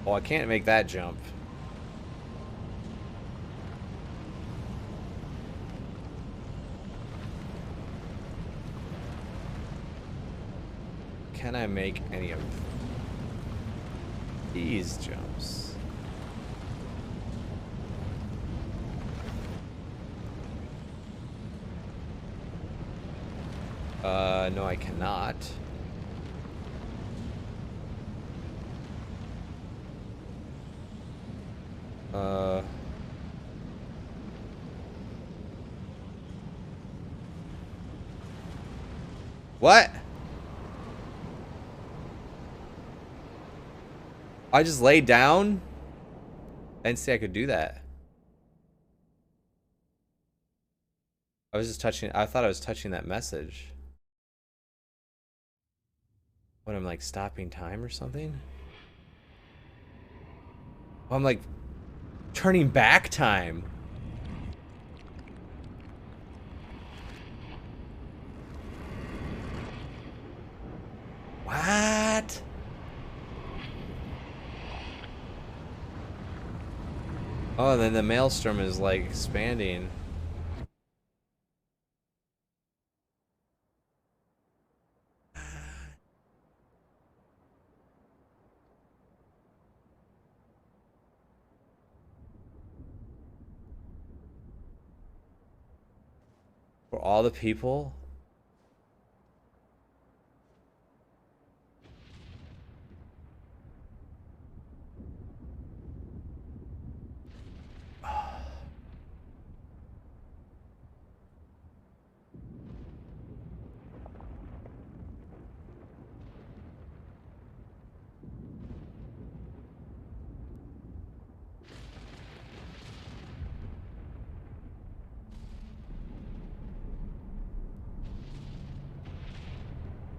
Oh, I can't make that jump. Can I make any of these jumps? No, I cannot. What? I just laid down? I didn't say I could do that. I was just touching, I thought I was touching that message. What, I'm like stopping time or something? Oh, I'm like turning back time. What? Oh, then the maelstrom is like expanding. For all the people.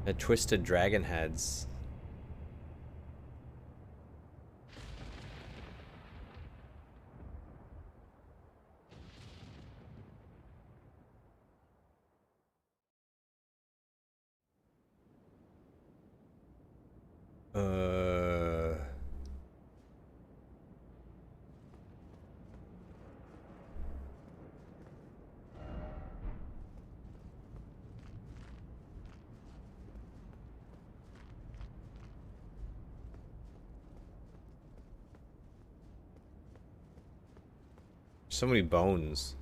The twisted dragon heads. So many bones.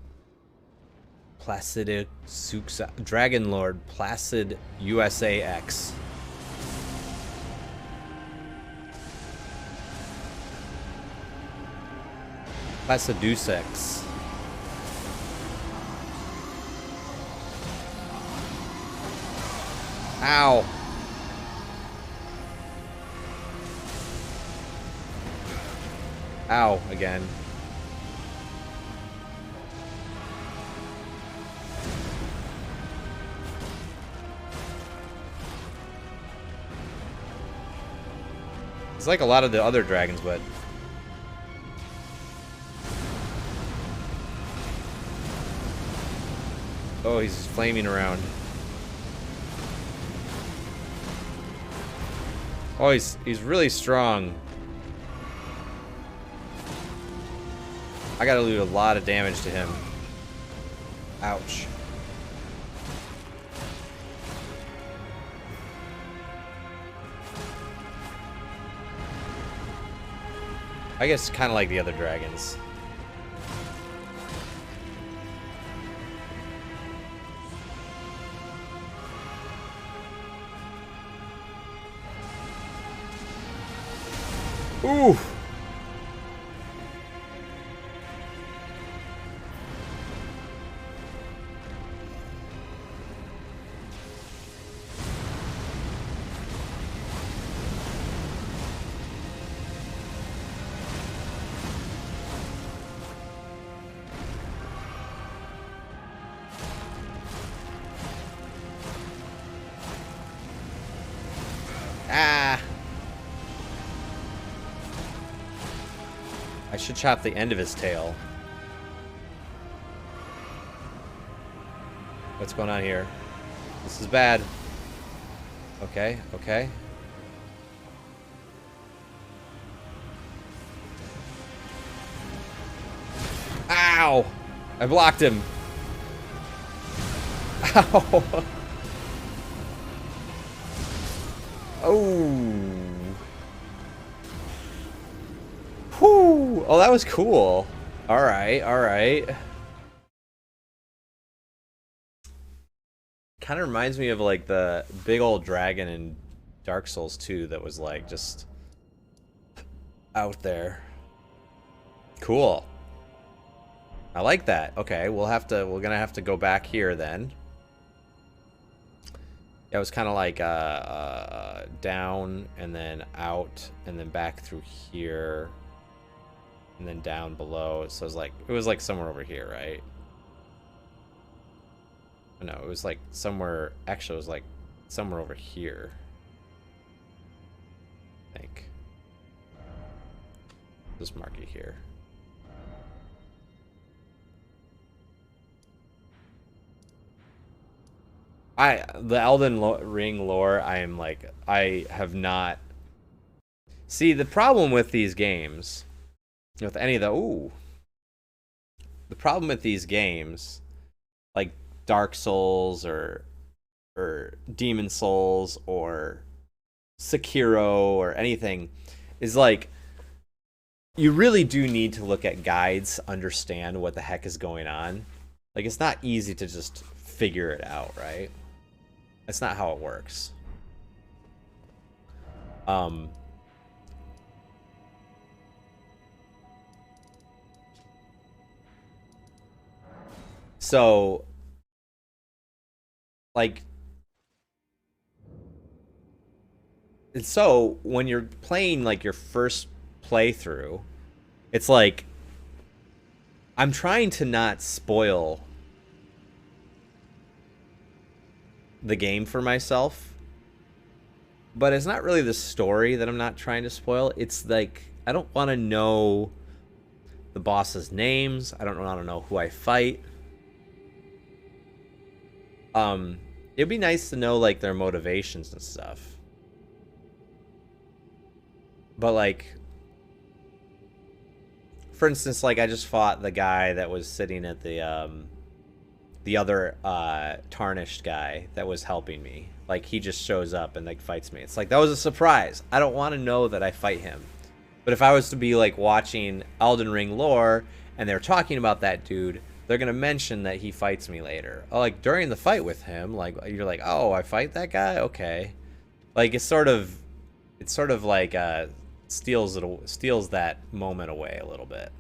Placid Suxa, Dragon Lord, Placid USAX. Placidusex. Ow. Ow, again. It's like a lot of the other dragons, but... Oh, he's flaming around. Oh, he's really strong. I gotta do a lot of damage to him. Ouch. I guess kind of like the other dragons. Ooh. Ah. I should chop the end of his tail. What's going on here? This is bad. Okay, okay. Ow! I blocked him. Ow! Oh. Whew. Oh, that was cool. All right, all right. Kind of reminds me of like the big old dragon in Dark Souls 2 that was like just out there. Cool. I like that. Okay, we're gonna have to go back here then. It was kind of like down and then out and then back through here and then down below. So it was like somewhere over here, right? No, it was like somewhere. Actually, it was like somewhere over here, I think. Just mark it here. The Elden Ring lore, I have not. See, the problem with these games, with any of the problem with these games, like Dark Souls or Demon Souls or Sekiro or anything, is like you really do need to look at guides, understand what the heck is going on. Like, it's not easy to just figure it out, right? That's not how it works. So, like, and so when you're playing like your first playthrough, it's like I'm trying to not spoil the game for myself, but it's not really the story that I'm not trying to spoil. It's like I don't want to know the boss's names. I don't want to know who I fight. It'd be nice to know like their motivations and stuff. But like, for instance, like I just fought the guy that was sitting at the other tarnished guy that was helping me. Like, he just shows up and like fights me. It's like, that was a surprise. I don't want to know that I fight him. But if I was to be like watching Elden Ring lore and they're talking about that dude, they're gonna mention that he fights me later. Oh, like during the fight with him, like you're like, oh, I fight that guy, okay. Like it's sort of like steals that moment away a little bit.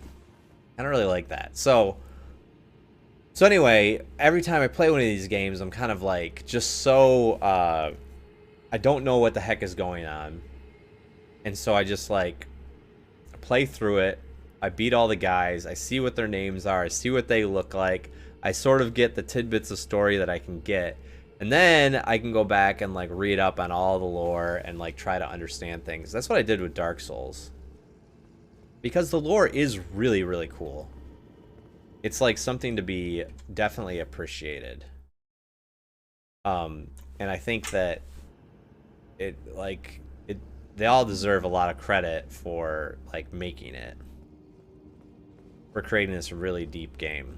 I don't really like that. So anyway, every time I play one of these games, I'm kind of like just so I don't know what the heck is going on, and so I just like play through it. I beat all the guys. I see what their names are. I see what they look like. I sort of get the tidbits of story that I can get. And then I can go back and like read up on all the lore and like try to understand things. That's what I did with Dark Souls. Because the lore is really, really cool. It's like something to be definitely appreciated. And I think that they all deserve a lot of credit for like making it. For creating this really deep game.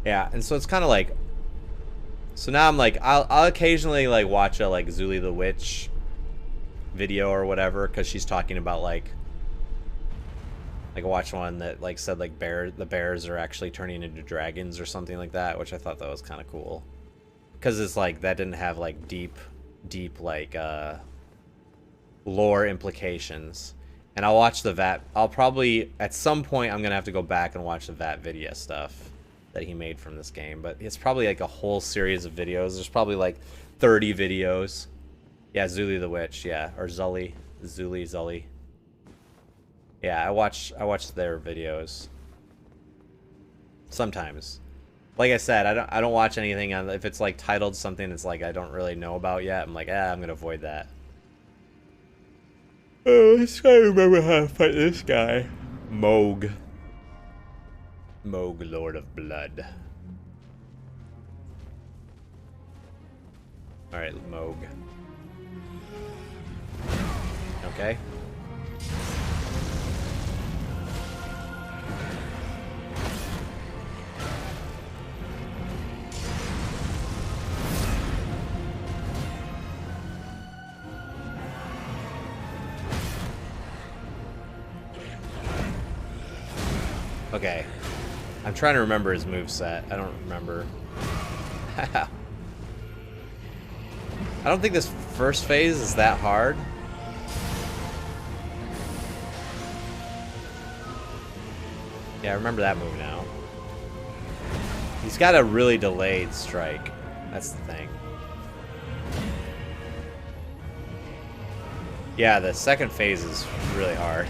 Yeah, and so it's kind of like, so now I'm like, I'll occasionally like watch a like Zuli the Witch video or whatever, because she's talking about like I watched one that like said like the bears are actually turning into dragons or something like that, which I thought that was kind of cool. Because it's like that didn't have like deep like lore implications. And I'll watch the VAT. I'll probably at some point I'm gonna have to go back and watch the VAT video stuff that he made from this game. But it's probably like a whole series of videos. There's probably like 30 videos. Yeah, Zuli the Witch. Yeah, or Zully. Yeah, I watch their videos sometimes. Like I said, I don't watch anything on if it's like titled something that's like I don't really know about yet. I'm like, I'm gonna avoid that. Oh, let's try to remember how to fight this guy. Moog, Lord of Blood. All right, Moog. Okay. Okay. I'm trying to remember his moveset. I don't remember. I don't think this first phase is that hard. Yeah, I remember that move now. He's got a really delayed strike. That's the thing. Yeah, the second phase is really hard.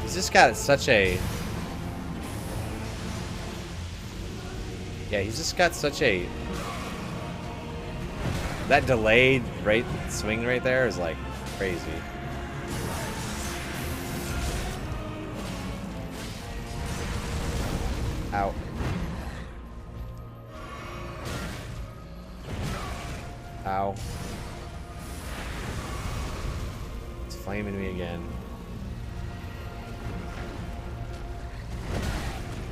He's just got such a... Yeah, he's just got such a... That delayed swing right there is like crazy. Ow. Ow. It's flaming me again.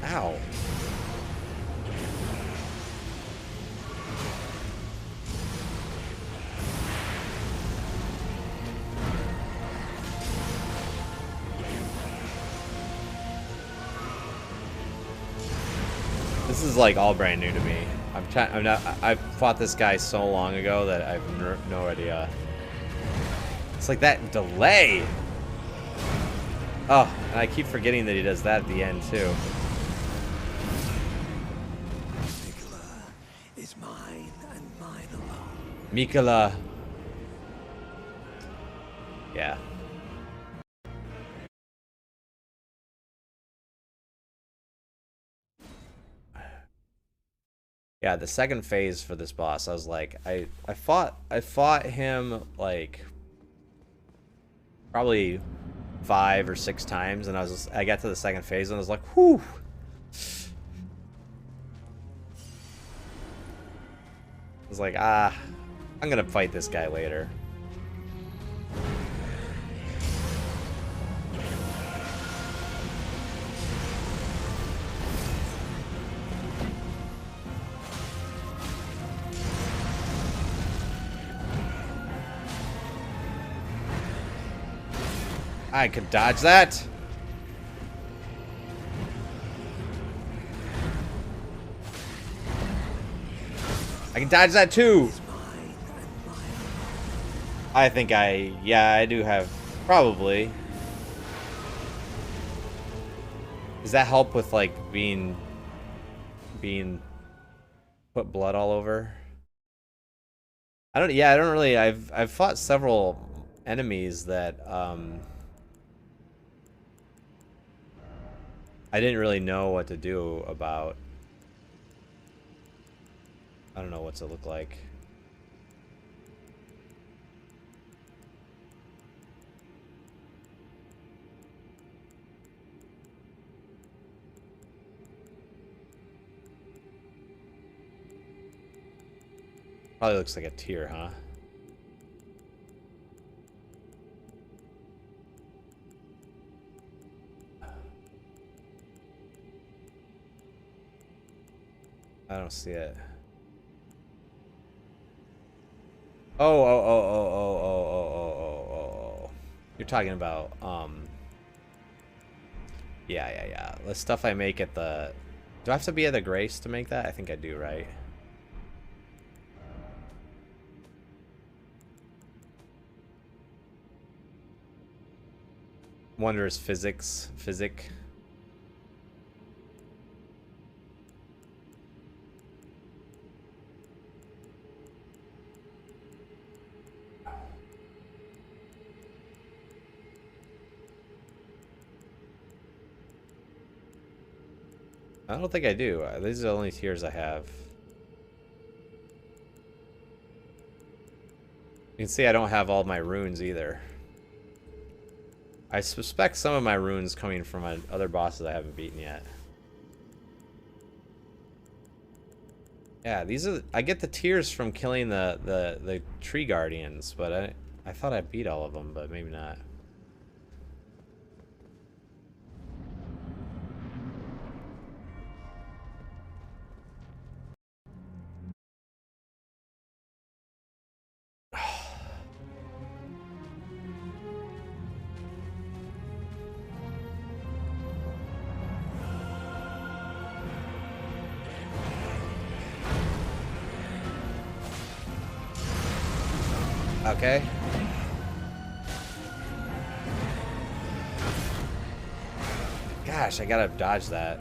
Ow. This is like all brand new to me. I fought this guy so long ago that I have no idea. It's like that delay. Oh, and I keep forgetting that he does that at the end too. Mikola is mine and mine alone. Mikola. Yeah. Yeah, the second phase for this boss, I was like, I fought him like probably 5 or 6 times, and I got to the second phase and I was like, whew. I was like, I'm gonna fight this guy later. I could dodge that. I can dodge that too. I think yeah, I do have, probably. Does that help with like being put blood all over? I don't really, I've fought several enemies that I didn't really know what to do about. I don't know what's it look like. Probably looks like a tear, huh? I don't see it. Oh. You're talking about, yeah. The stuff I make at the... Do I have to be at the Grace to make that? I think I do, right? Wondrous physic. I don't think I do. These are the only tiers I have. You can see I don't have all my runes either. I suspect some of my runes coming from other bosses I haven't beaten yet. Yeah, these are... I get the tiers from killing the tree guardians, but I thought I beat all of them, but maybe not. Okay. Gosh, I gotta dodge that.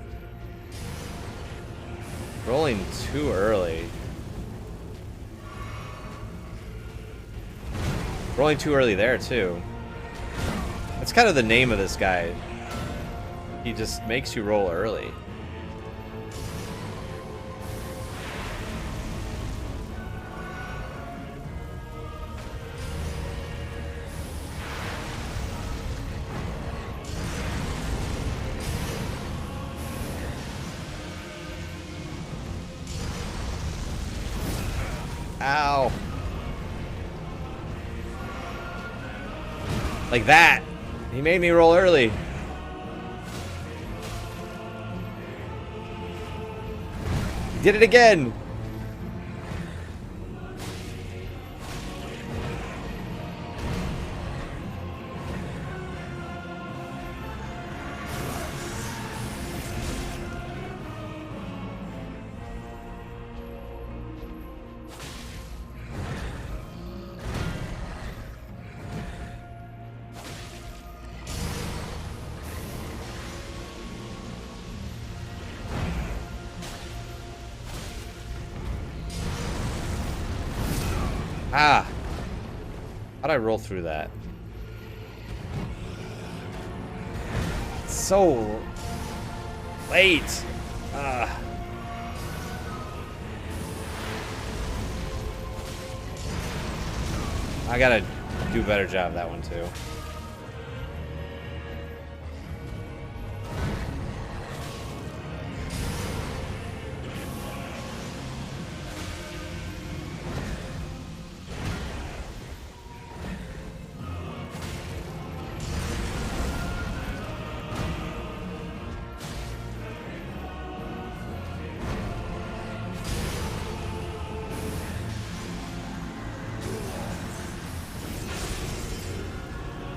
Rolling too early. Rolling too early there, too. That's kind of the name of this guy. He just makes you roll early. Ow. Like that. He made me roll early. He did it again. Ah! How'd I roll through that? So late. I gotta do a better job of that one too.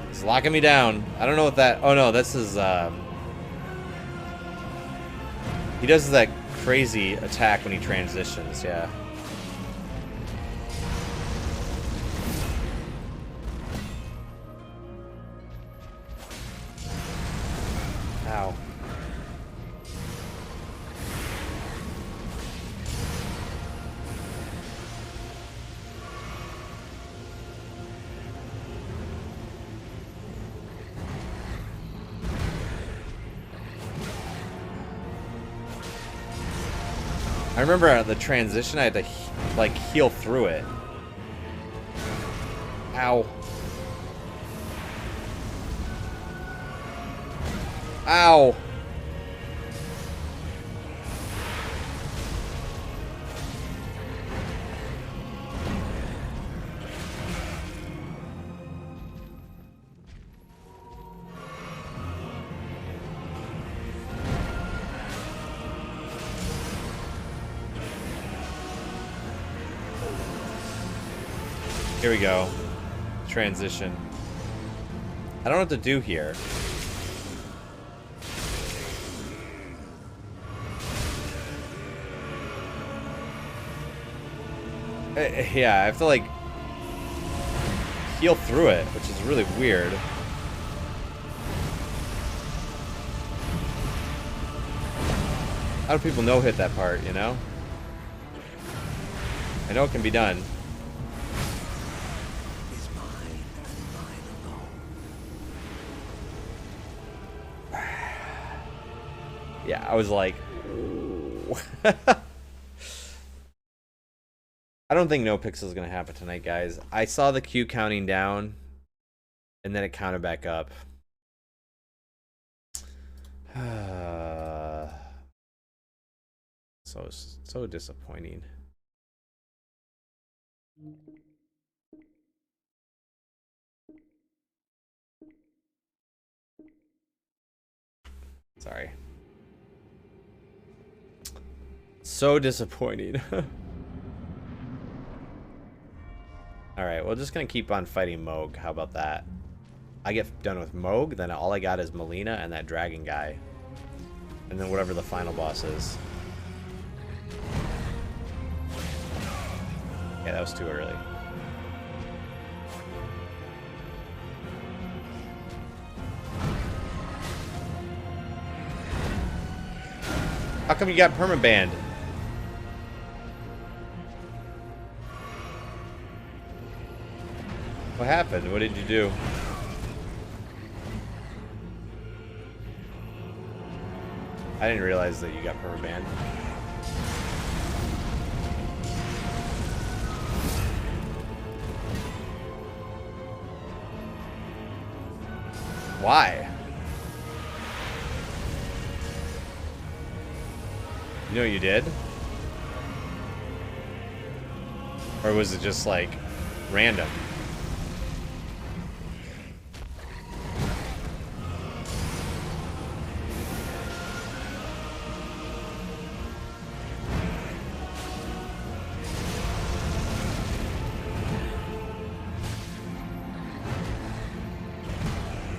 He's locking me down. I don't know what that... Oh no, this is... He does that crazy attack when he transitions, yeah. Ow. I remember the transition, I had to, like, heal through it. Ow. Ow. Here we go. Transition. I don't know what to do here. Yeah, I have to like heal through it, which is really weird. How do people no hit that part, you know? I know it can be done. Yeah, I was like, I don't think no pixel is gonna happen tonight, guys. I saw the queue counting down, and then it counted back up. So disappointing. Sorry. So disappointing. Alright, we're just gonna keep on fighting Moog. How about that? I get done with Moog, then all I got is Melina and that dragon guy. And then whatever the final boss is. Yeah, that was too early. How come you got permabanned? What happened? What did you do? I didn't realize that you got permabanned. Why? You know what you did? Or was it just like random?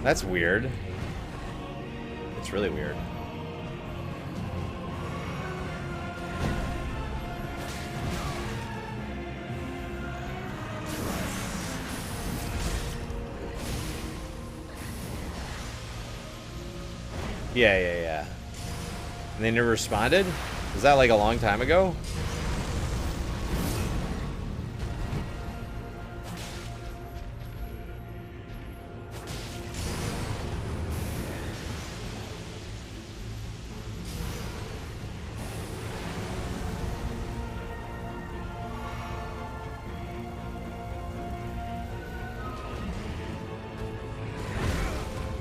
That's weird. It's really weird. Yeah. And they never responded? Was that like a long time ago?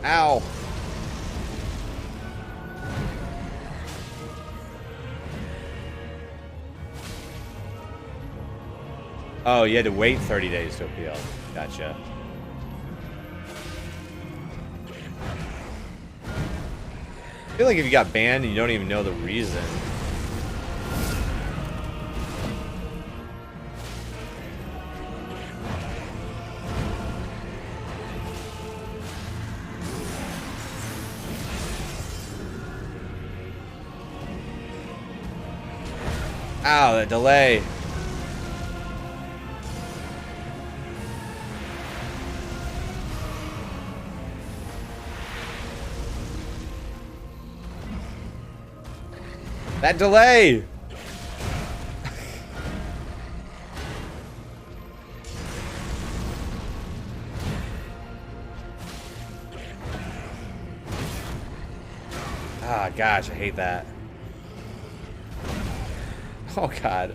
Ow. Oh, you had to wait 30 days to appeal. Gotcha. I feel like if you got banned and you don't even know the reason. Ow, the delay. That delay! Ah, gosh, I hate that. Oh, God.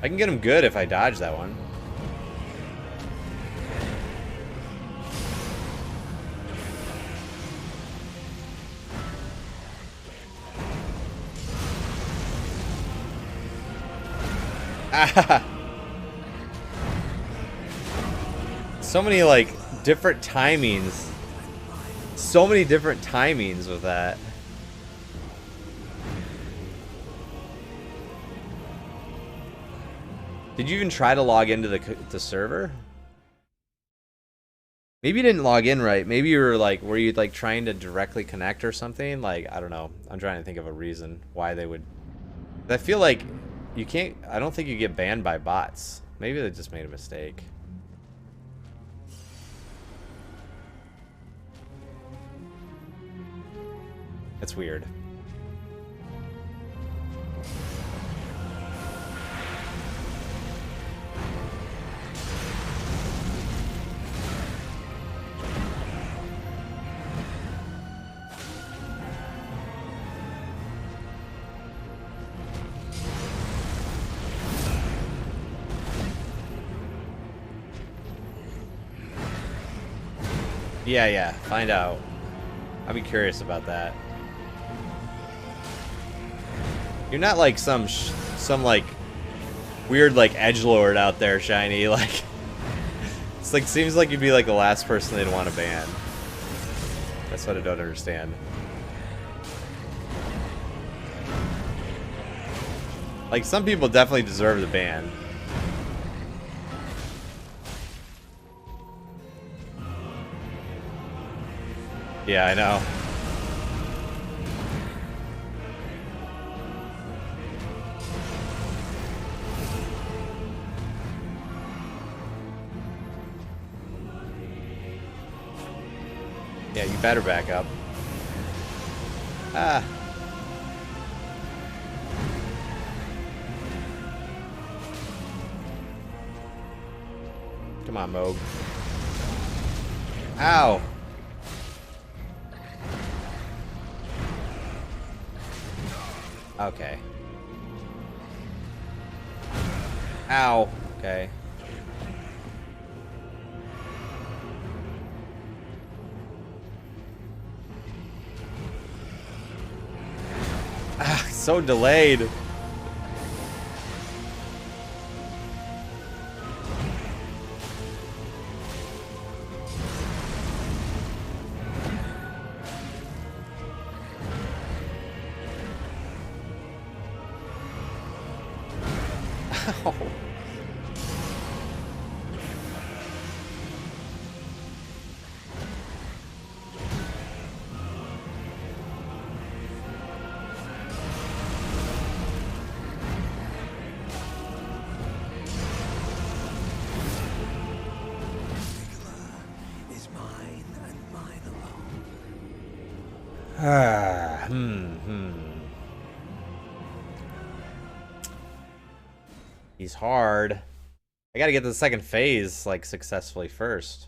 I can get him good if I dodge that one. Ah. So many like different timings. So many different timings with that. Did you even try to log into the server? Maybe you didn't log in right. Maybe you were like, were you like trying to directly connect or something? Like, I don't know. I'm trying to think of a reason why they would. I feel like you can't. I don't think you get banned by bots. Maybe they just made a mistake. That's weird. Yeah, find out. I'd be curious about that. You're not like some like weird like edgelord out there, Shiny. Like it's like seems like you'd be like the last person they'd want to ban. That's what I don't understand. Like some people definitely deserve the ban. Yeah, I know. Yeah, you better back up. Ah. Come on, Moog. Ow. Okay. Ow. Okay. Ah, so delayed. He's hard. I gotta get to the second phase, like, successfully first.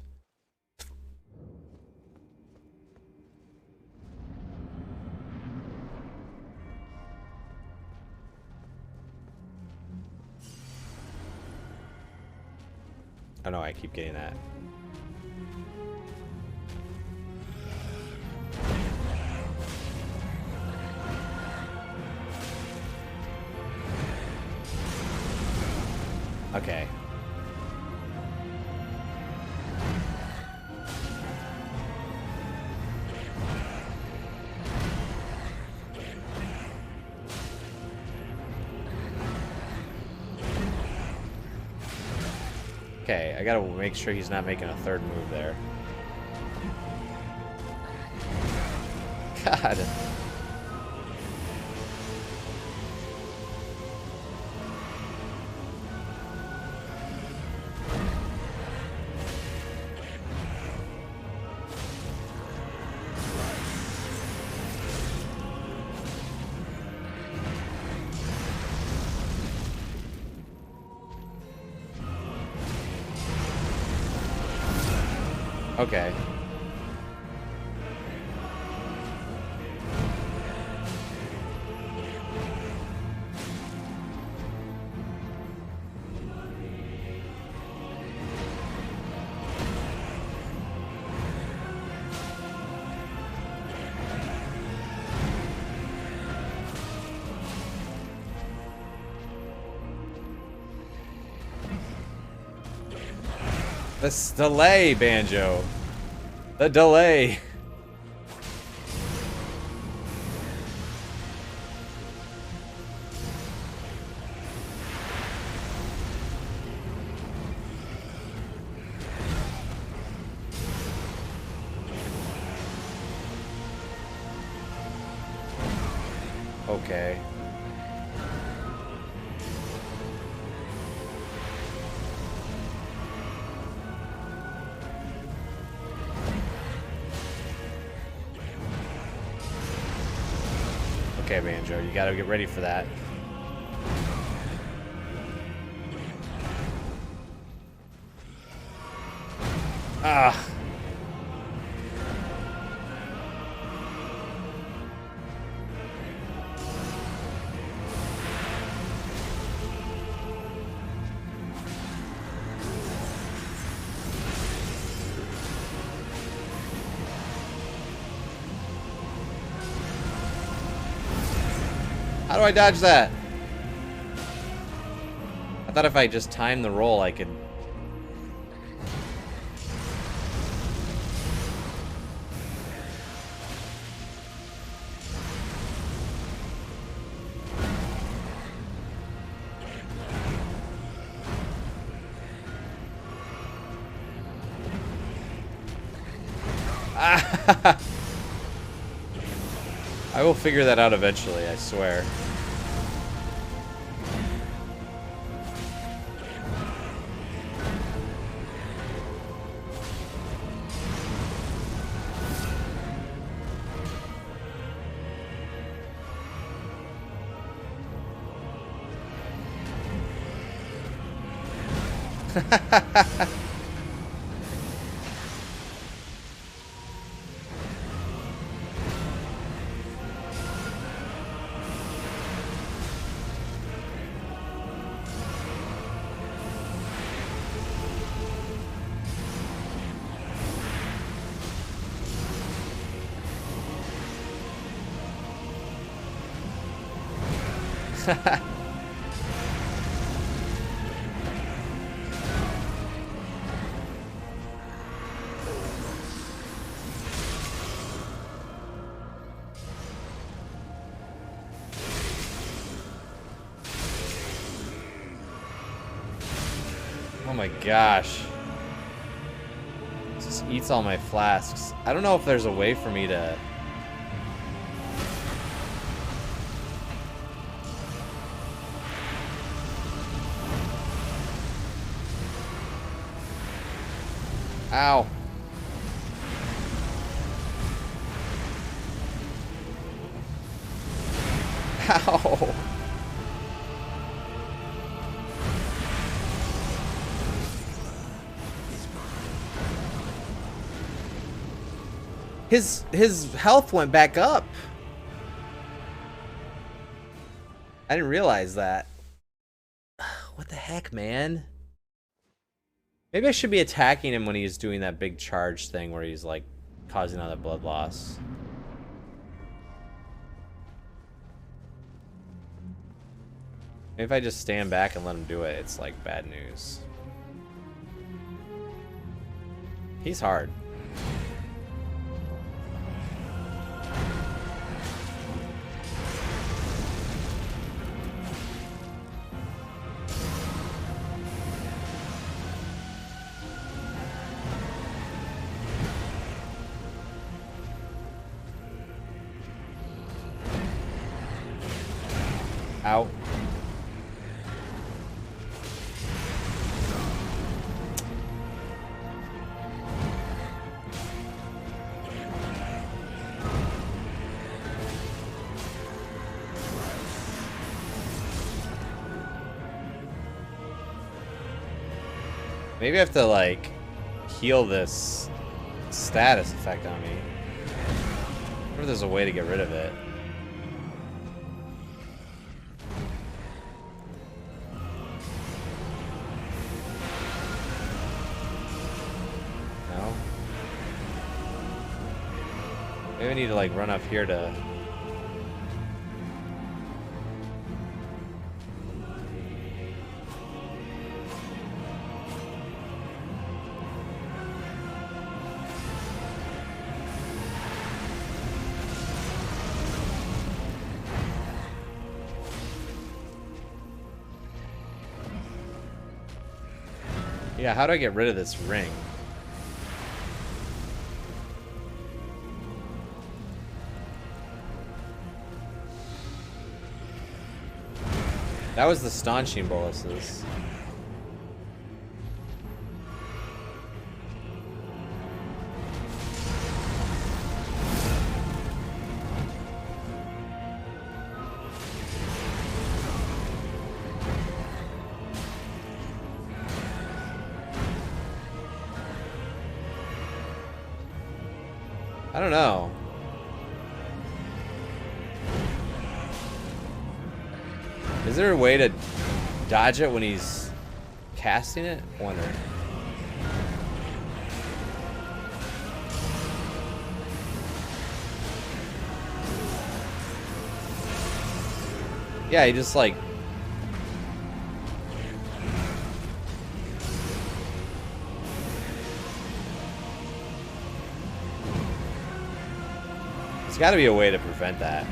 Oh no, I keep getting that. Okay. Okay, I gotta make sure he's not making a third move there. God. Okay. This delay, Banjo. The delay. Okay. Okay, Banjo, you gotta get ready for that. Ah. How do I dodge that? I thought if I just timed the roll, I could... Ah! I will figure that out eventually, I swear. Oh my gosh. This just eats all my flasks. I don't know if there's a way for me to... Ow. Ow. His health went back up. I didn't realize that. What the heck, man? Maybe I should be attacking him when he's doing that big charge thing where he's like causing all that blood loss. Maybe if I just stand back and let him do it, it's like bad news. He's hard. Out. Maybe I have to like heal this status effect on me. I wonder if there's a way to get rid of it. No? Maybe I need to like run up here to... Yeah, how do I get rid of this ring? That was the staunching boluses. I don't know. Is there a way to dodge it when he's casting it? I wonder. Yeah, he just like... There's got to be a way to prevent that.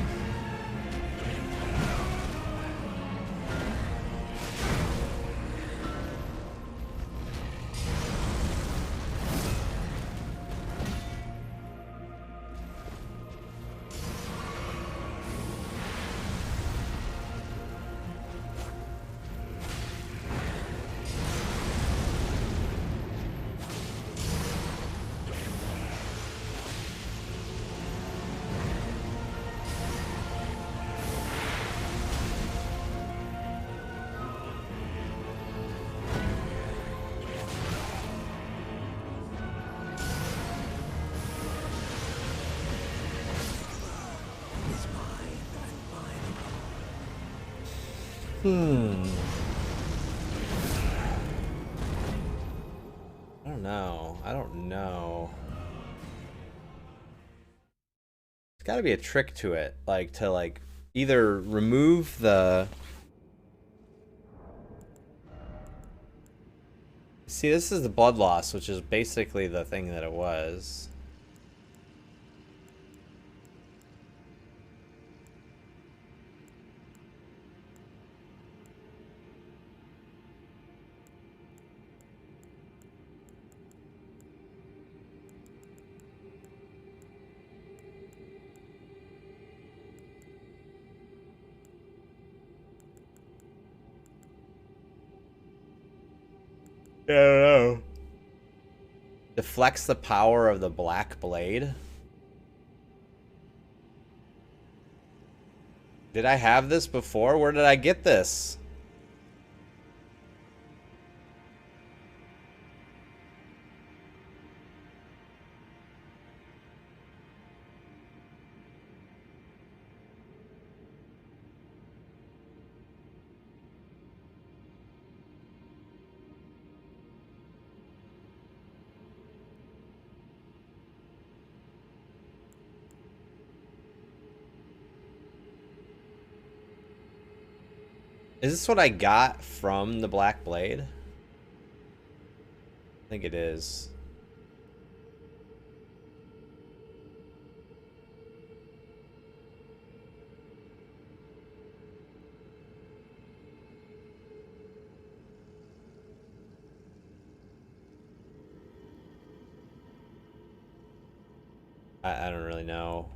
I don't know. I don't know. There's got to be a trick to it, like to like either remove the... See, this is the blood loss, which is basically the thing that it was. I don't know. Deflects the power of the black blade. Did I have this before? Where did I get this? Is this what I got from the Black Blade? I think it is. I don't really know.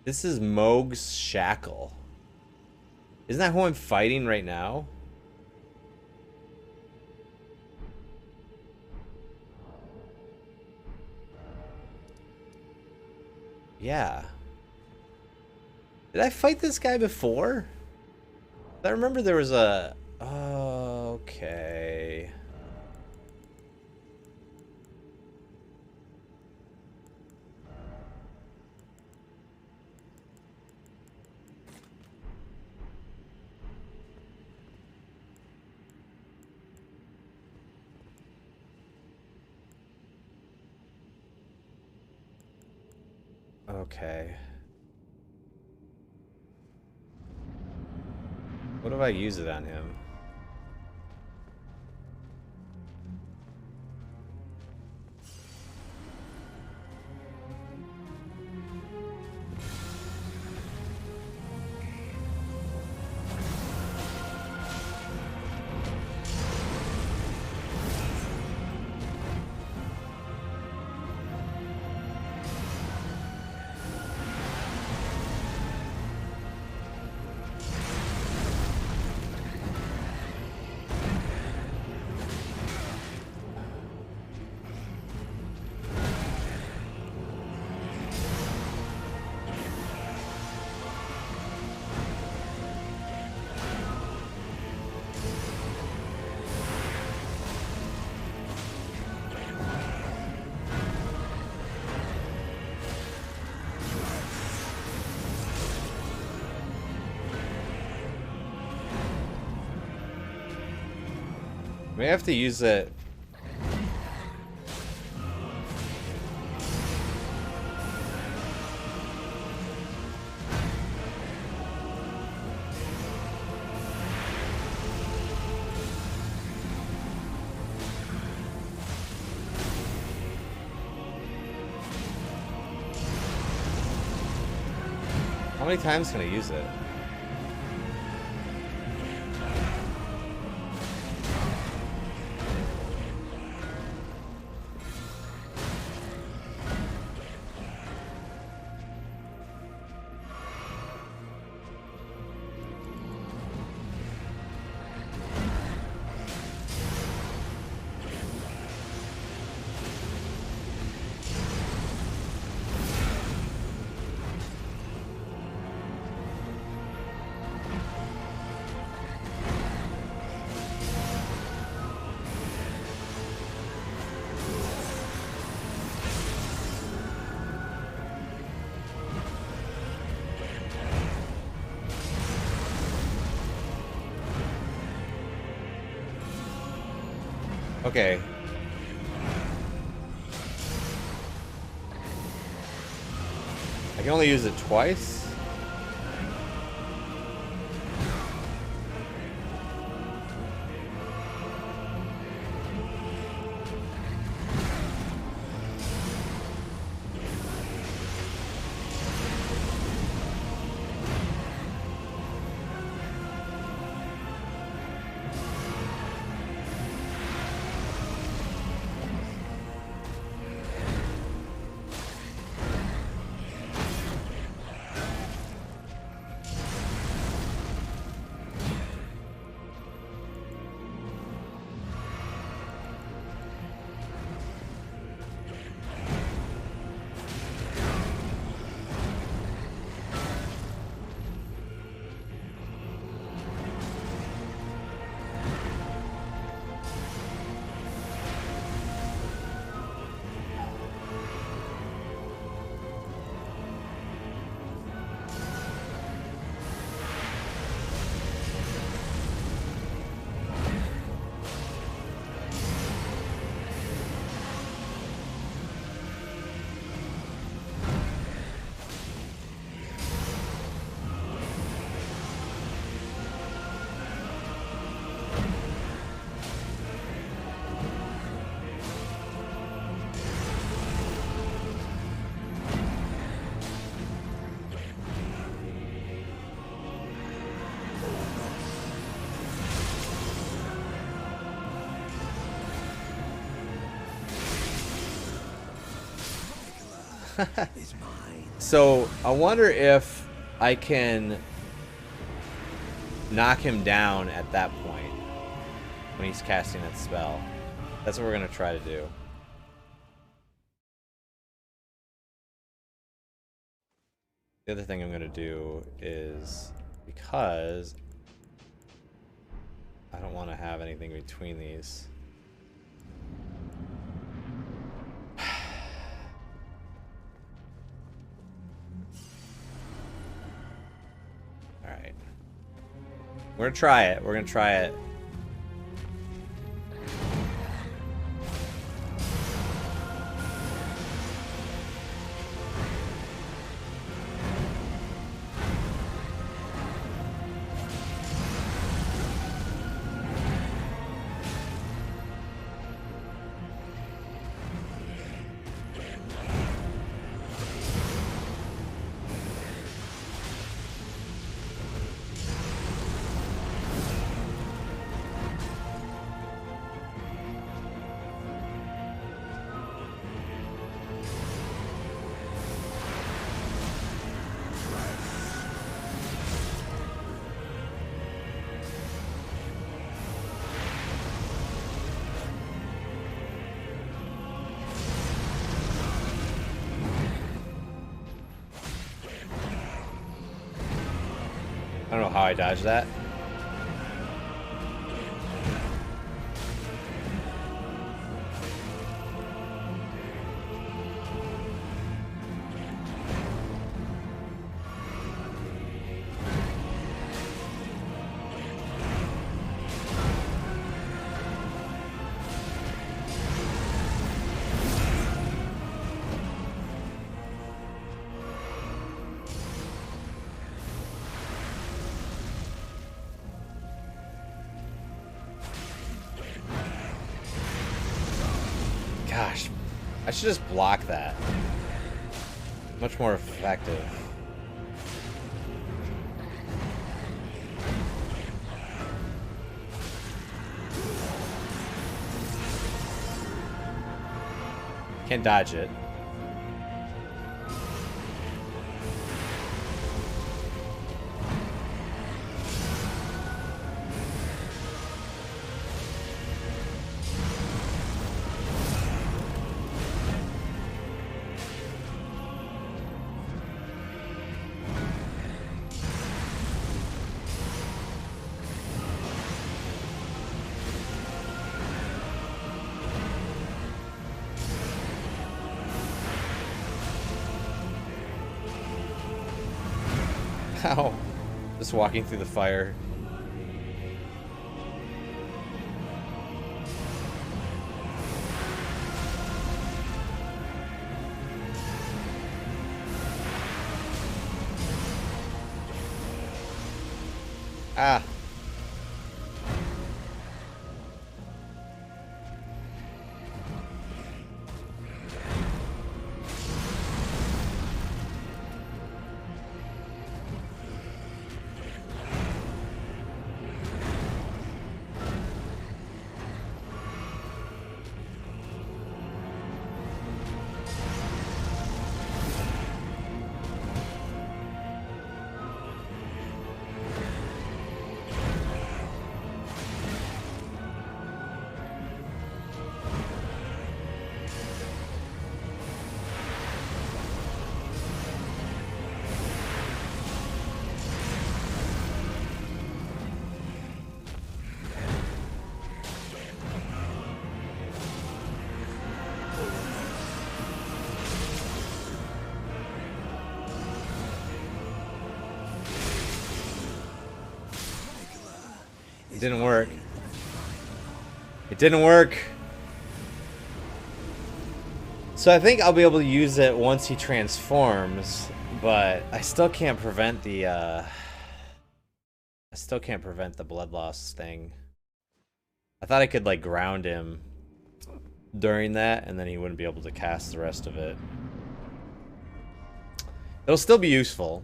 This is Moog's Shackle. Isn't that who I'm fighting right now? Yeah. Did I fight this guy before? I remember there was a... Oh, okay. Okay. What if I use it on him? May have to use it. How many times can I use it? Okay. I can only use it twice? is mine. So I wonder if I can knock him down at that point when he's casting that spell. That's what we're gonna try to do. The other thing I'm gonna do is, because I don't want to have anything between these. Alright. We're gonna try it. We're gonna try it. I don't know how I dodged that. Gosh, I should just block that. Much more effective. Can't dodge it. Ow. Just walking through the fire. Ah. It didn't work. It didn't work. So I think I'll be able to use it once he transforms, but I still can't prevent the blood loss thing. I thought I could like ground him during that and then he wouldn't be able to cast the rest of it. It'll still be useful.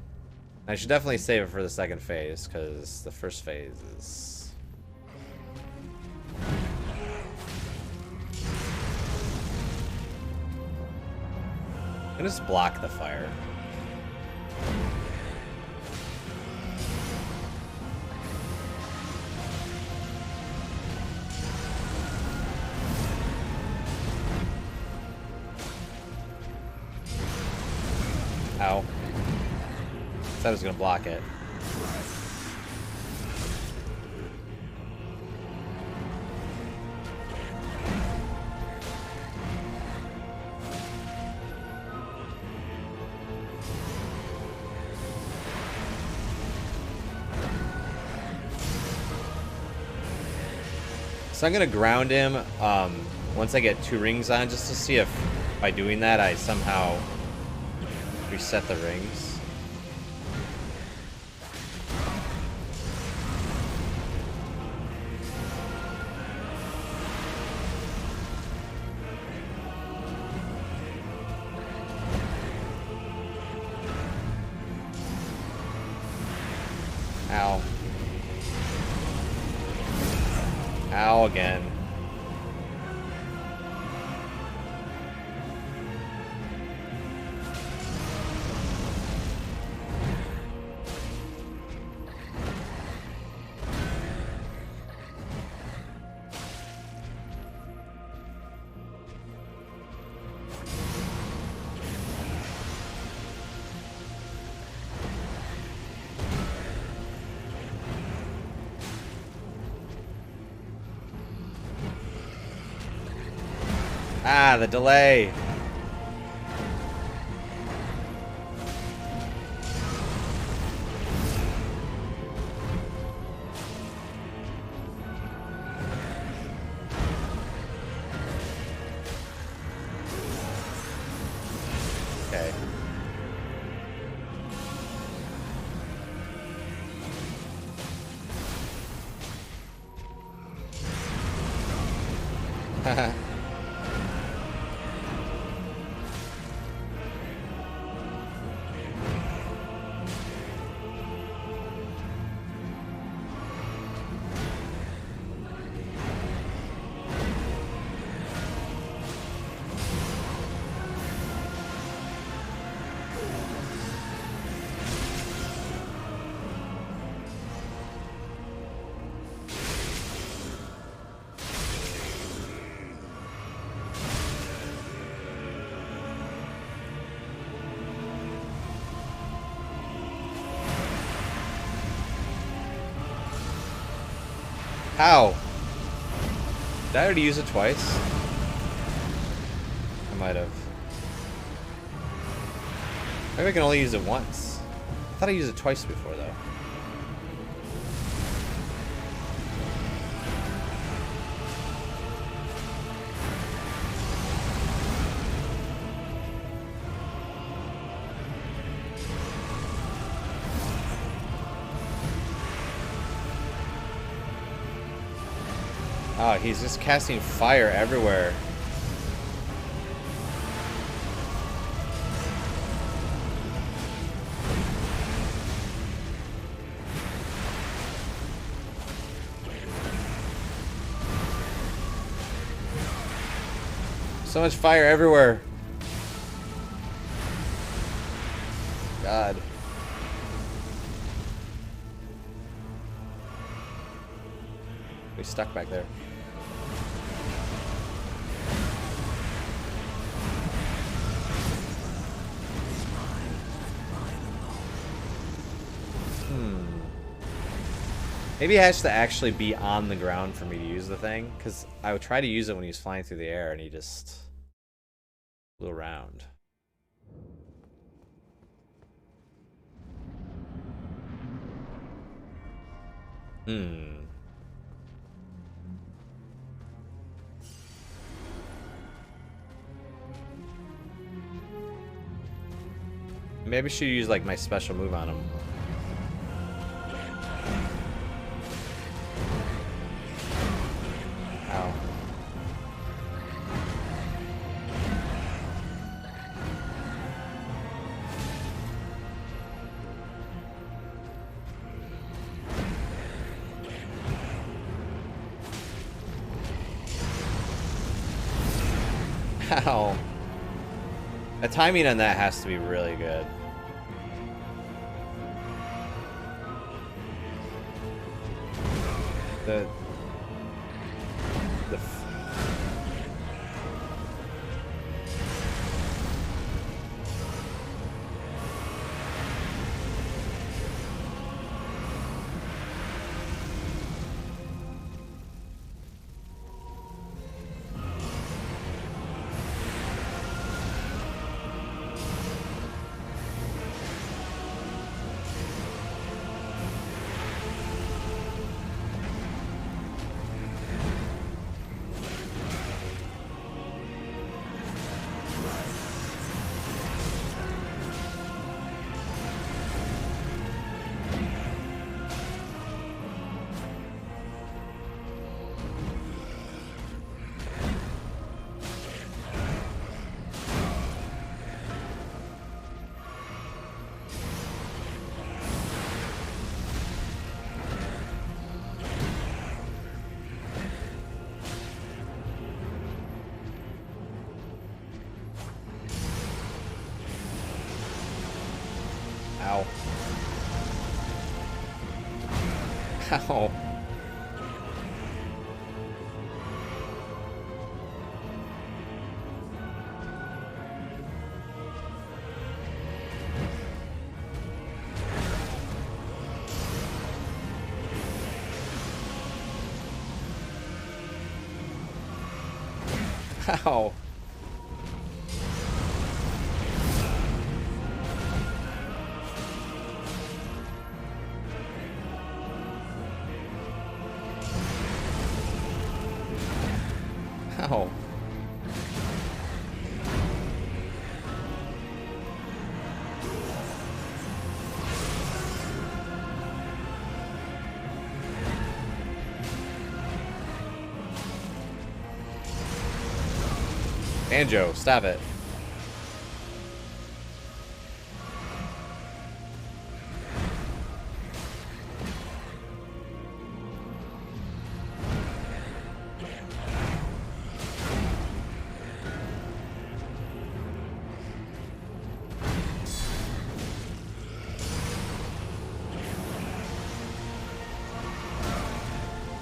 I should definitely save it for the second phase because the first phase is I'm gonna just block the fire. Ow. Said I was gonna block it. So I'm gonna ground him once I get 2 rings on, just to see if by doing that I somehow reset the rings. Ow. Ow again. Ah, the delay. Okay. Haha. How? Did I already use it twice? I might have. Maybe I can only use it once. I thought I used it twice before, though. Oh, he's just casting fire everywhere. So much fire everywhere. God. We stuck back there. Maybe it has to actually be on the ground for me to use the thing, because I would try to use it when he was flying through the air and he just flew around. Maybe I should use like my special move on him. Ow. Ow. The timing on that has to be really good. The Ow. Ow. Ow. Ow. Banjo, stop it.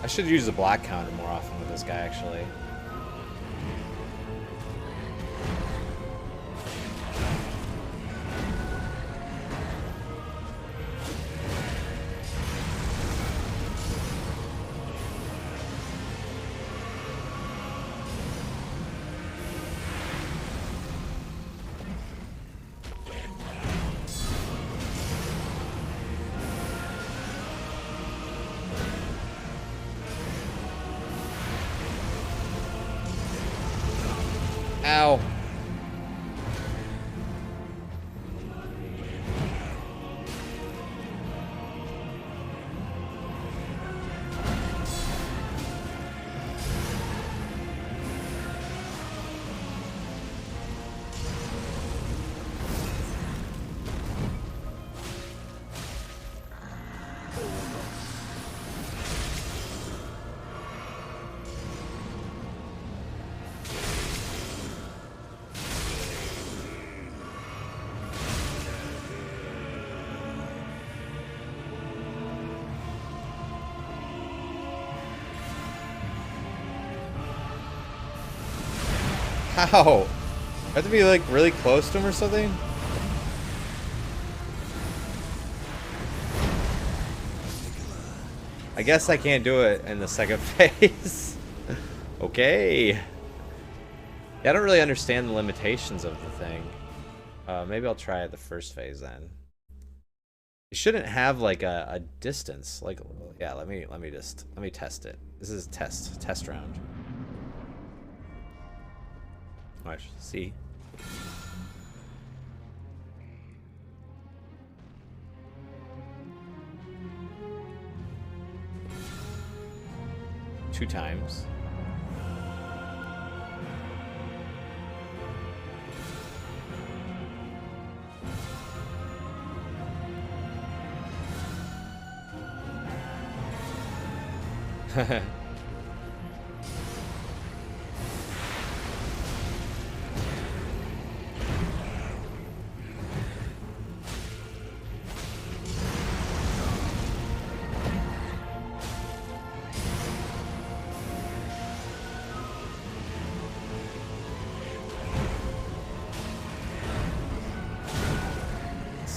I should use the block counter more often with this guy, actually. Ow. How? I have to be like really close to him or something? I guess I can't do it in the second phase. Okay. Yeah, I don't really understand the limitations of the thing. Maybe I'll try it the first phase then. You shouldn't have like a distance. Like, yeah, let me test it. This is a test round. Watch, see. Two times.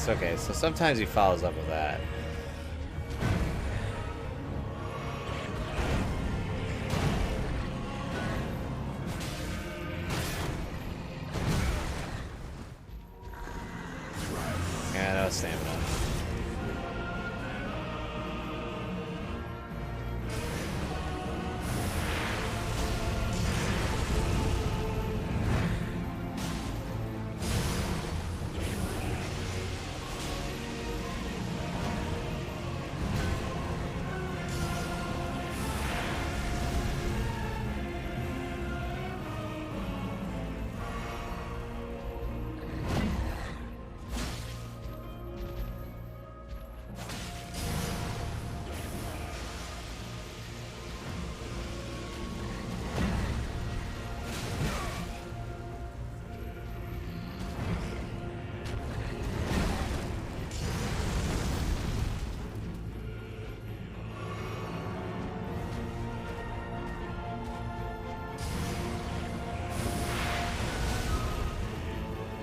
Nice. Okay, so sometimes he follows up with that. Yeah, no stamina.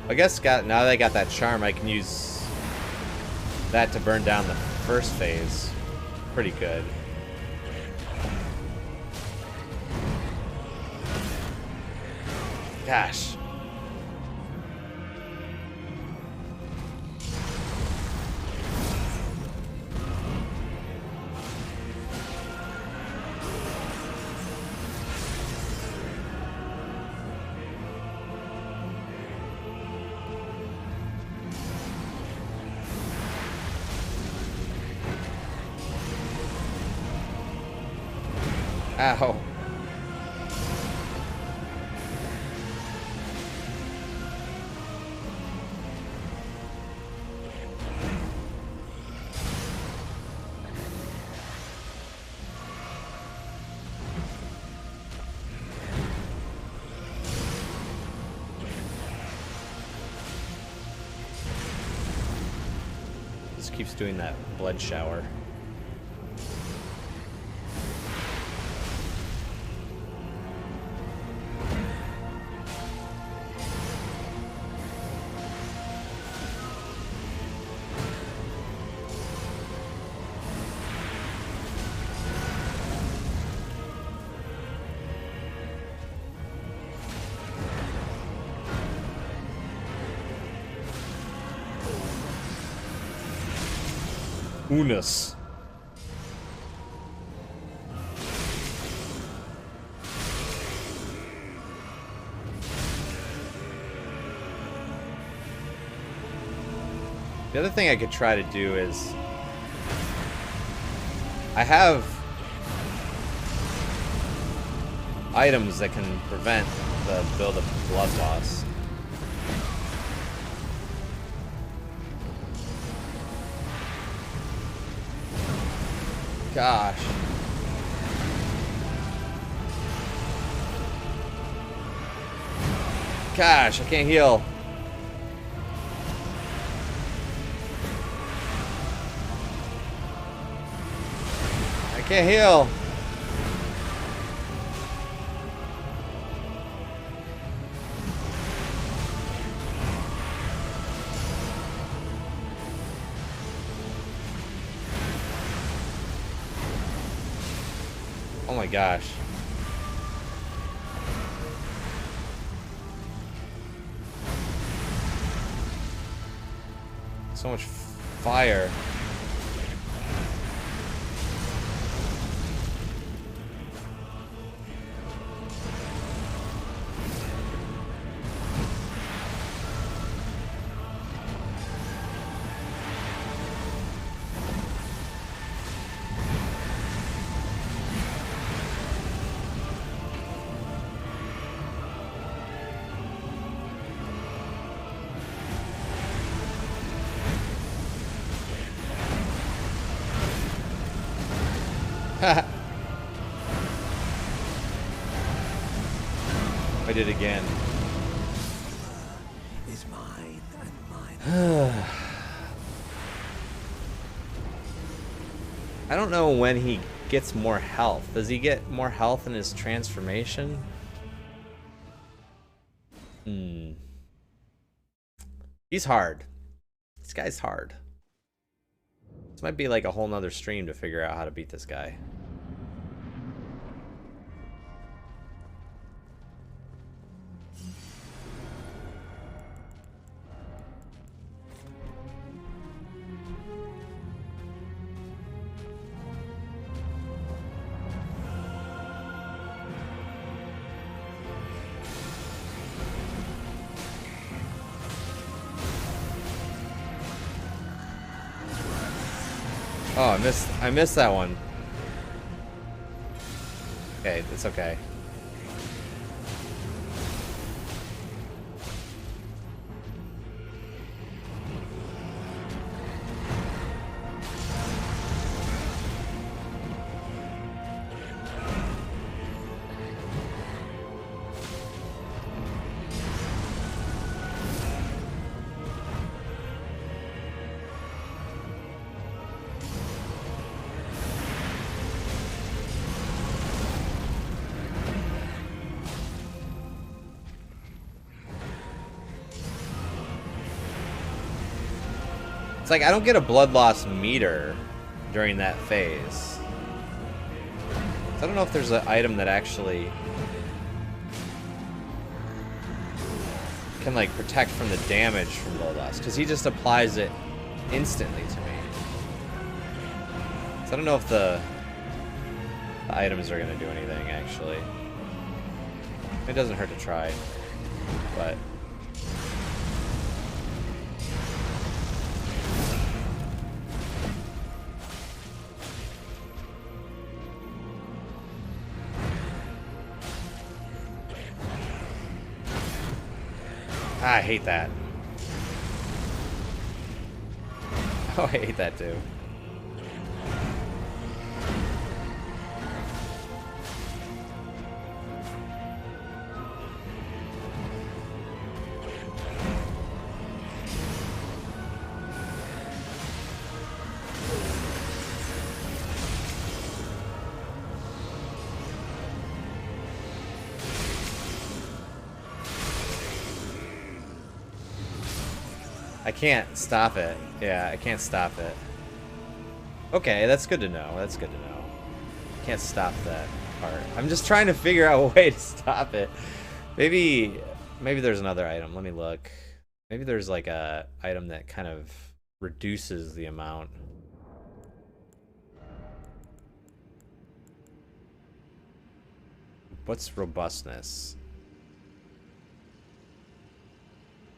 I guess now that I got that charm, I can use that to burn down the first phase. Pretty good. Gosh. Ow. Just keeps doing that blood shower. Unis. The other thing I could try to do is I have items that can prevent the buildup of blood loss. Gosh. Gosh, I can't heal. I can't heal. Oh my gosh. So much fire. I did again. Is mine and mine. I don't know when he gets more health. Does he get more health in his transformation? He's hard. This guy's hard. This might be like a whole nother stream to figure out how to beat this guy. Oh, I missed that one. Okay, it's okay. It's like I don't get a blood loss meter during that phase. So I don't know if there's an item that actually can like protect from the damage from blood loss, because he just applies it instantly to me. So I don't know if the items are gonna do anything actually. It doesn't hurt to try, but I hate that. Oh, I hate that too. I can't stop it. Yeah, I can't stop it. Okay, that's good to know. That's good to know. Can't stop that part. I'm just trying to figure out a way to stop it. Maybe there's another item. Let me look. Maybe there's like a item that kind of reduces the amount. What's robustness?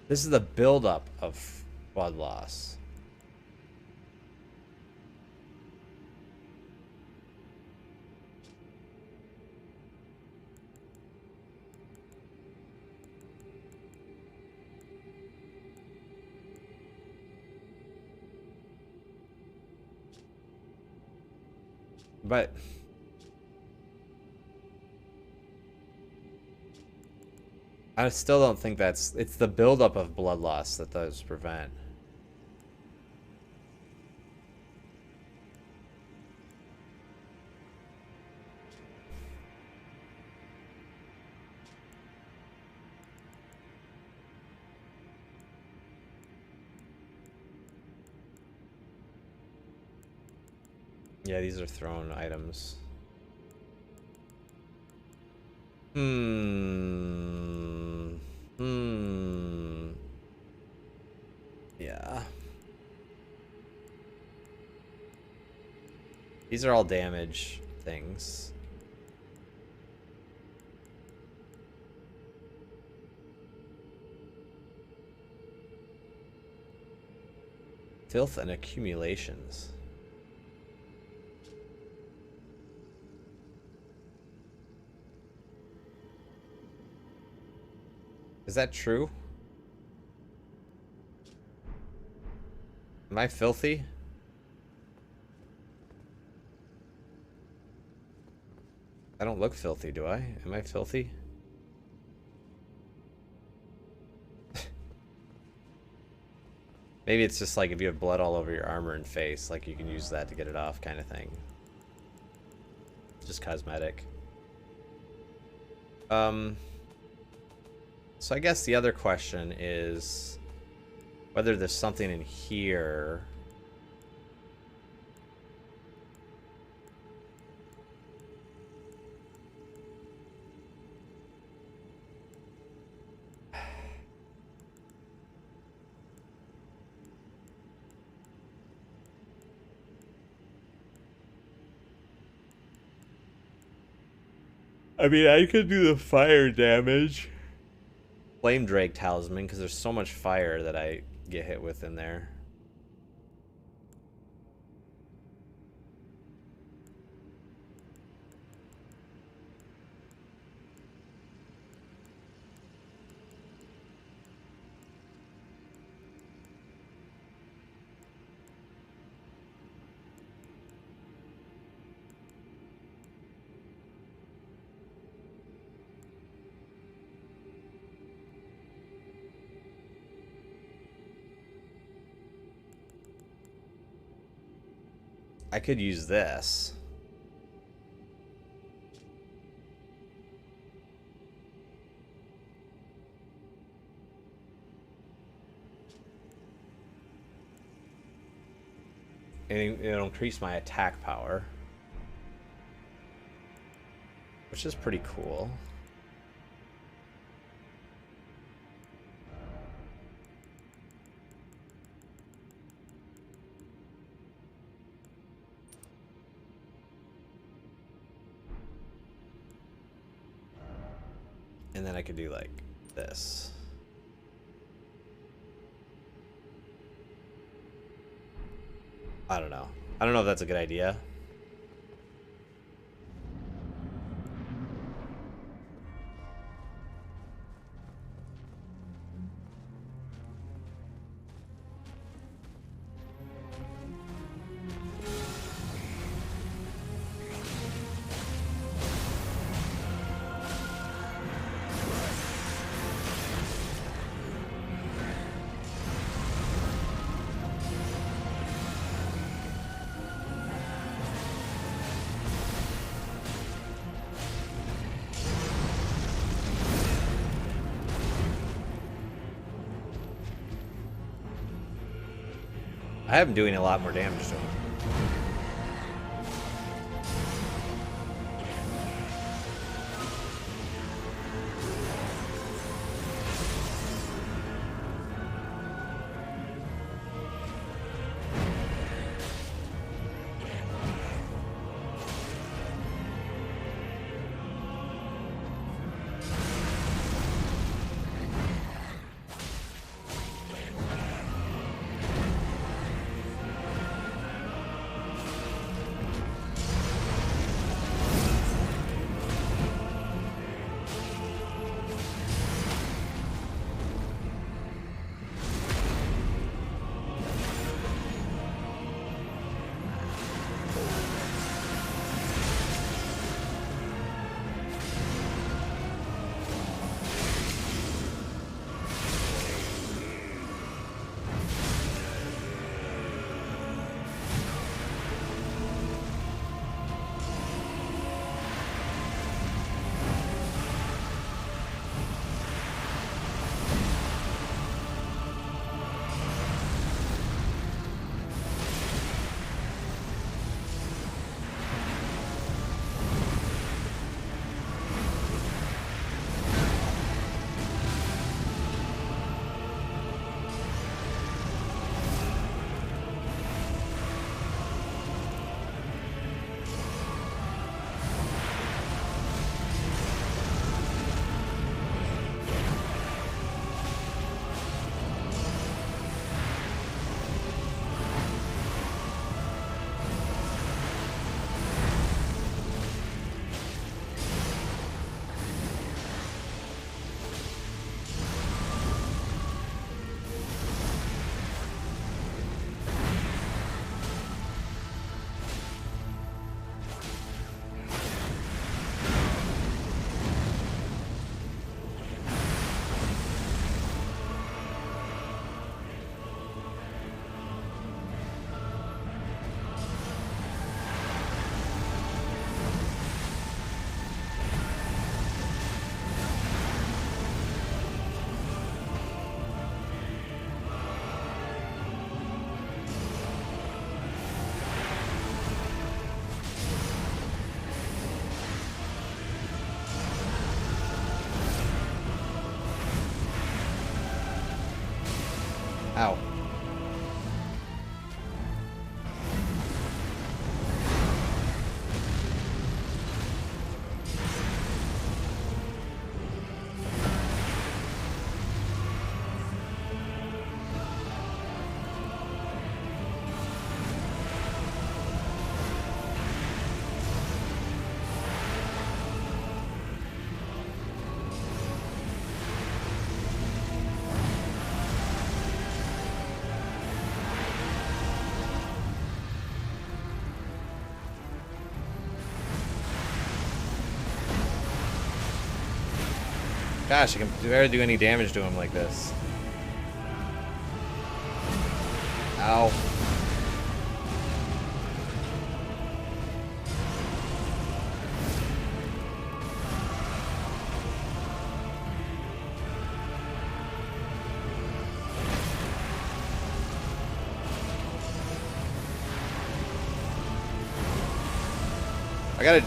This is the buildup of blood loss. But I still don't think it's the buildup of blood loss that those prevent. Yeah, these are thrown items. Yeah. These are all damage things. Filth and accumulations. Is that true? Am I filthy? I don't look filthy, do I? Am I filthy? Maybe it's just like if you have blood all over your armor and face, like you can use that to get it off kind of thing. Just cosmetic. So I guess the other question is, Whether there's something in here. I mean, I could do the fire damage. Flame Drake Talisman, because there's so much fire that I get hit with in there. I could use this. And it'll increase my attack power, which is pretty cool. And then I could do like this. I don't know. I don't know if that's a good idea. I have been doing a lot more damage to him. Ow. Gosh, I can barely do any damage to him like this. Ow. I gotta...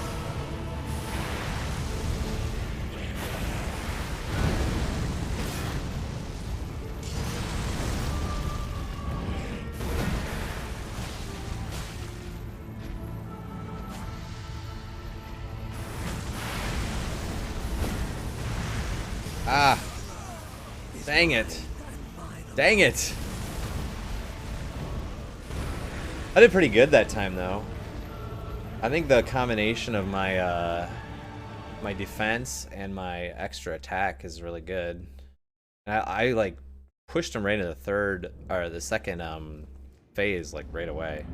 Ah. Dang it. Dang it. I did pretty good that time, though. I think the combination of my my defense and my extra attack is really good. I like pushed him right into the third or the second phase like right away.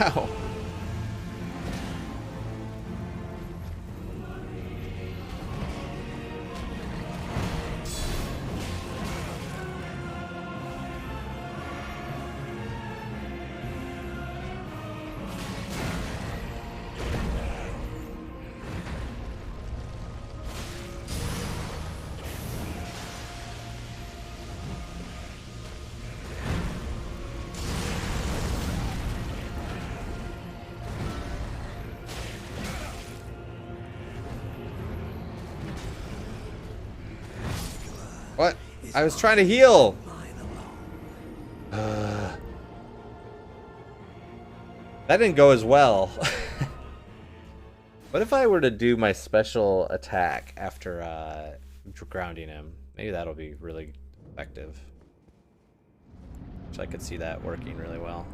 Ow. What? I was trying to heal. That didn't go as well. What if I were to do my special attack after grounding him? Maybe that'll be really effective. So I could see that working really well.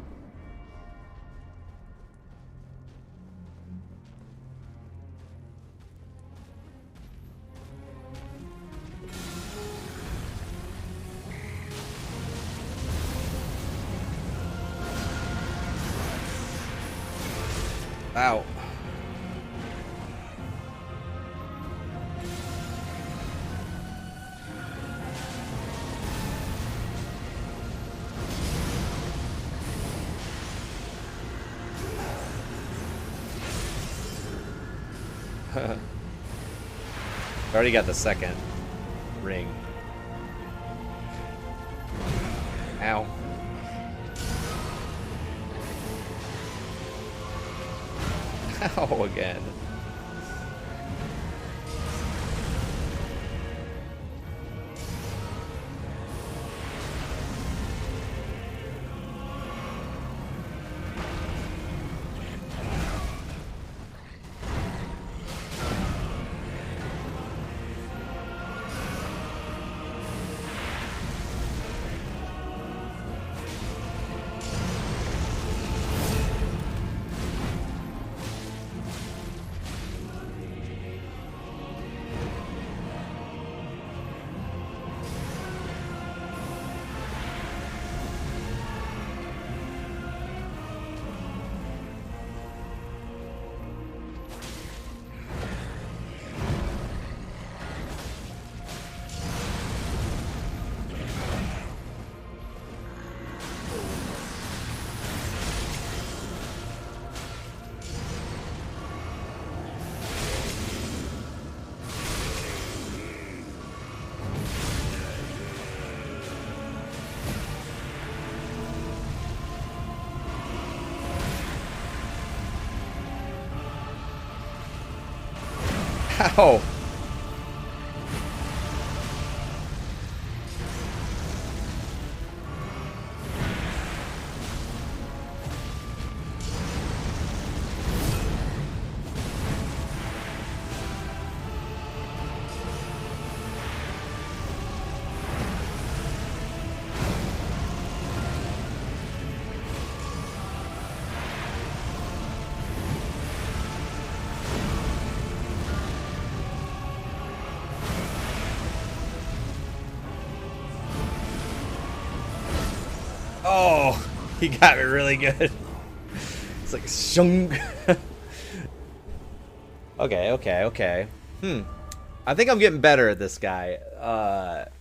Ow. Already got the second ring. Ow. Ow again. Ow! Oh, he got me really good. It's like shung. Okay. I think I'm getting better at this guy.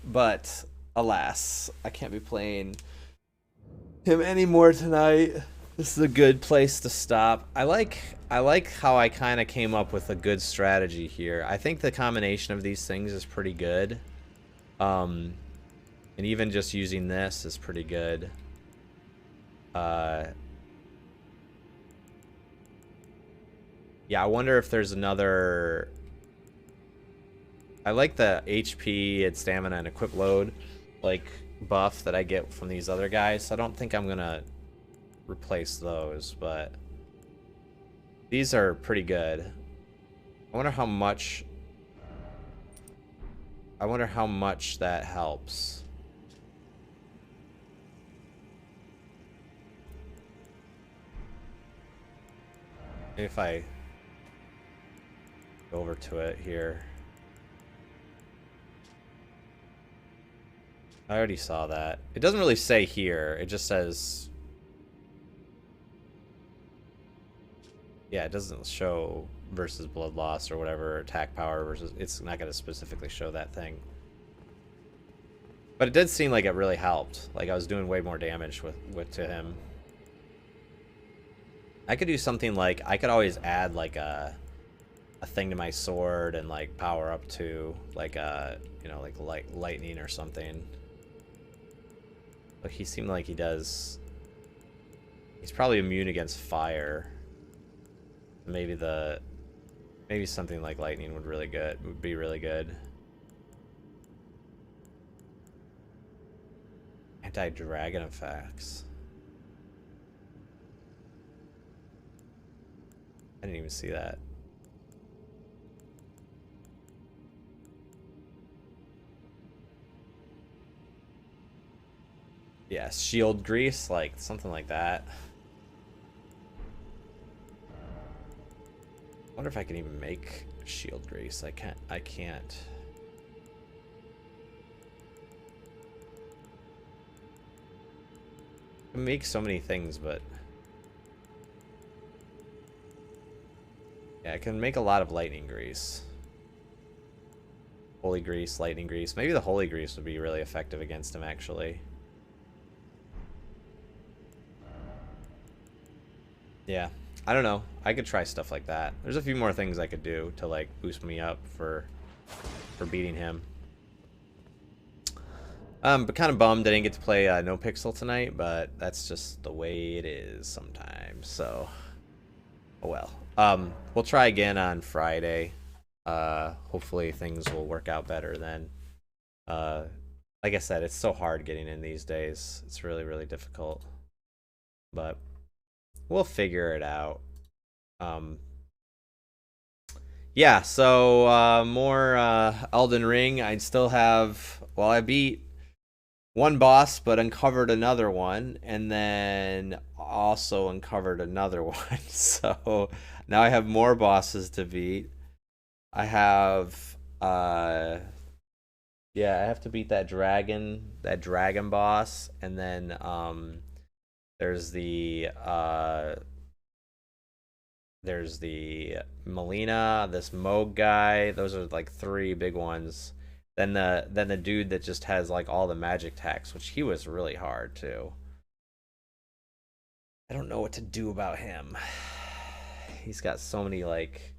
But alas, I can't be playing him anymore tonight. This is a good place to stop. I like how I kind of came up with a good strategy here. I think the combination of these things is pretty good. And even just using this is pretty good. Yeah, I wonder if there's another... I like the HP and stamina and equip load, like, buff that I get from these other guys. So I don't think I'm gonna replace those, but these are pretty good. I wonder how much that helps. Maybe if I go over to it here. I already saw that. It doesn't really say here. It just says... Yeah, it doesn't show versus blood loss or whatever, attack power versus... It's not going to specifically show that thing. But it did seem like it really helped. Like I was doing way more damage to him. I could do something like... I could always add like a thing to my sword and like power up to like you know, like lightning or something. But he seemed like he does... He's probably immune against fire. Maybe something like lightning would be really good. Anti-dragon effects. I didn't even see that. Yeah, shield grease, like something like that. I wonder if I can even make shield grease. I can't. I can make so many things, but yeah, I can make a lot of lightning grease. Holy grease, lightning grease. Maybe the holy grease would be really effective against him, actually. Yeah, I don't know. I could try stuff like that. There's a few more things I could do to like boost me up for beating him. But kind of bummed I didn't get to play No Pixel tonight, but that's just the way it is sometimes. So, oh well. We'll try again on Friday. Hopefully things will work out better then. Like I said, it's so hard getting in these days. It's really, really difficult. But we'll figure it out. Yeah, so more Elden Ring. I still have... Well, I beat one boss, but uncovered another one, and then also uncovered another one. So now I have more bosses to beat. I have... yeah, I have to beat that dragon boss, and then there's the Melina, this Moog guy. Those are like 3 big ones. Then the dude that just has like all the magic attacks, which he was really hard too. I don't know what to do about him. He's got so many like,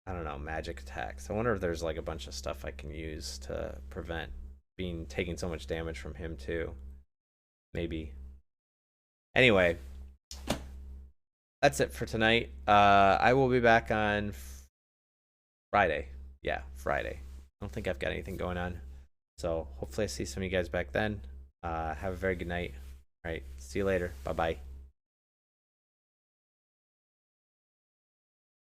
I don't know, magic attacks. I wonder if there's like a bunch of stuff I can use to prevent taking so much damage from him too. Maybe. Anyway, that's it for tonight. I will be back on Friday. Yeah, Friday. I don't think I've got anything going on. So hopefully I see some of you guys back then. Have a very good night. All right. See you later. Bye bye.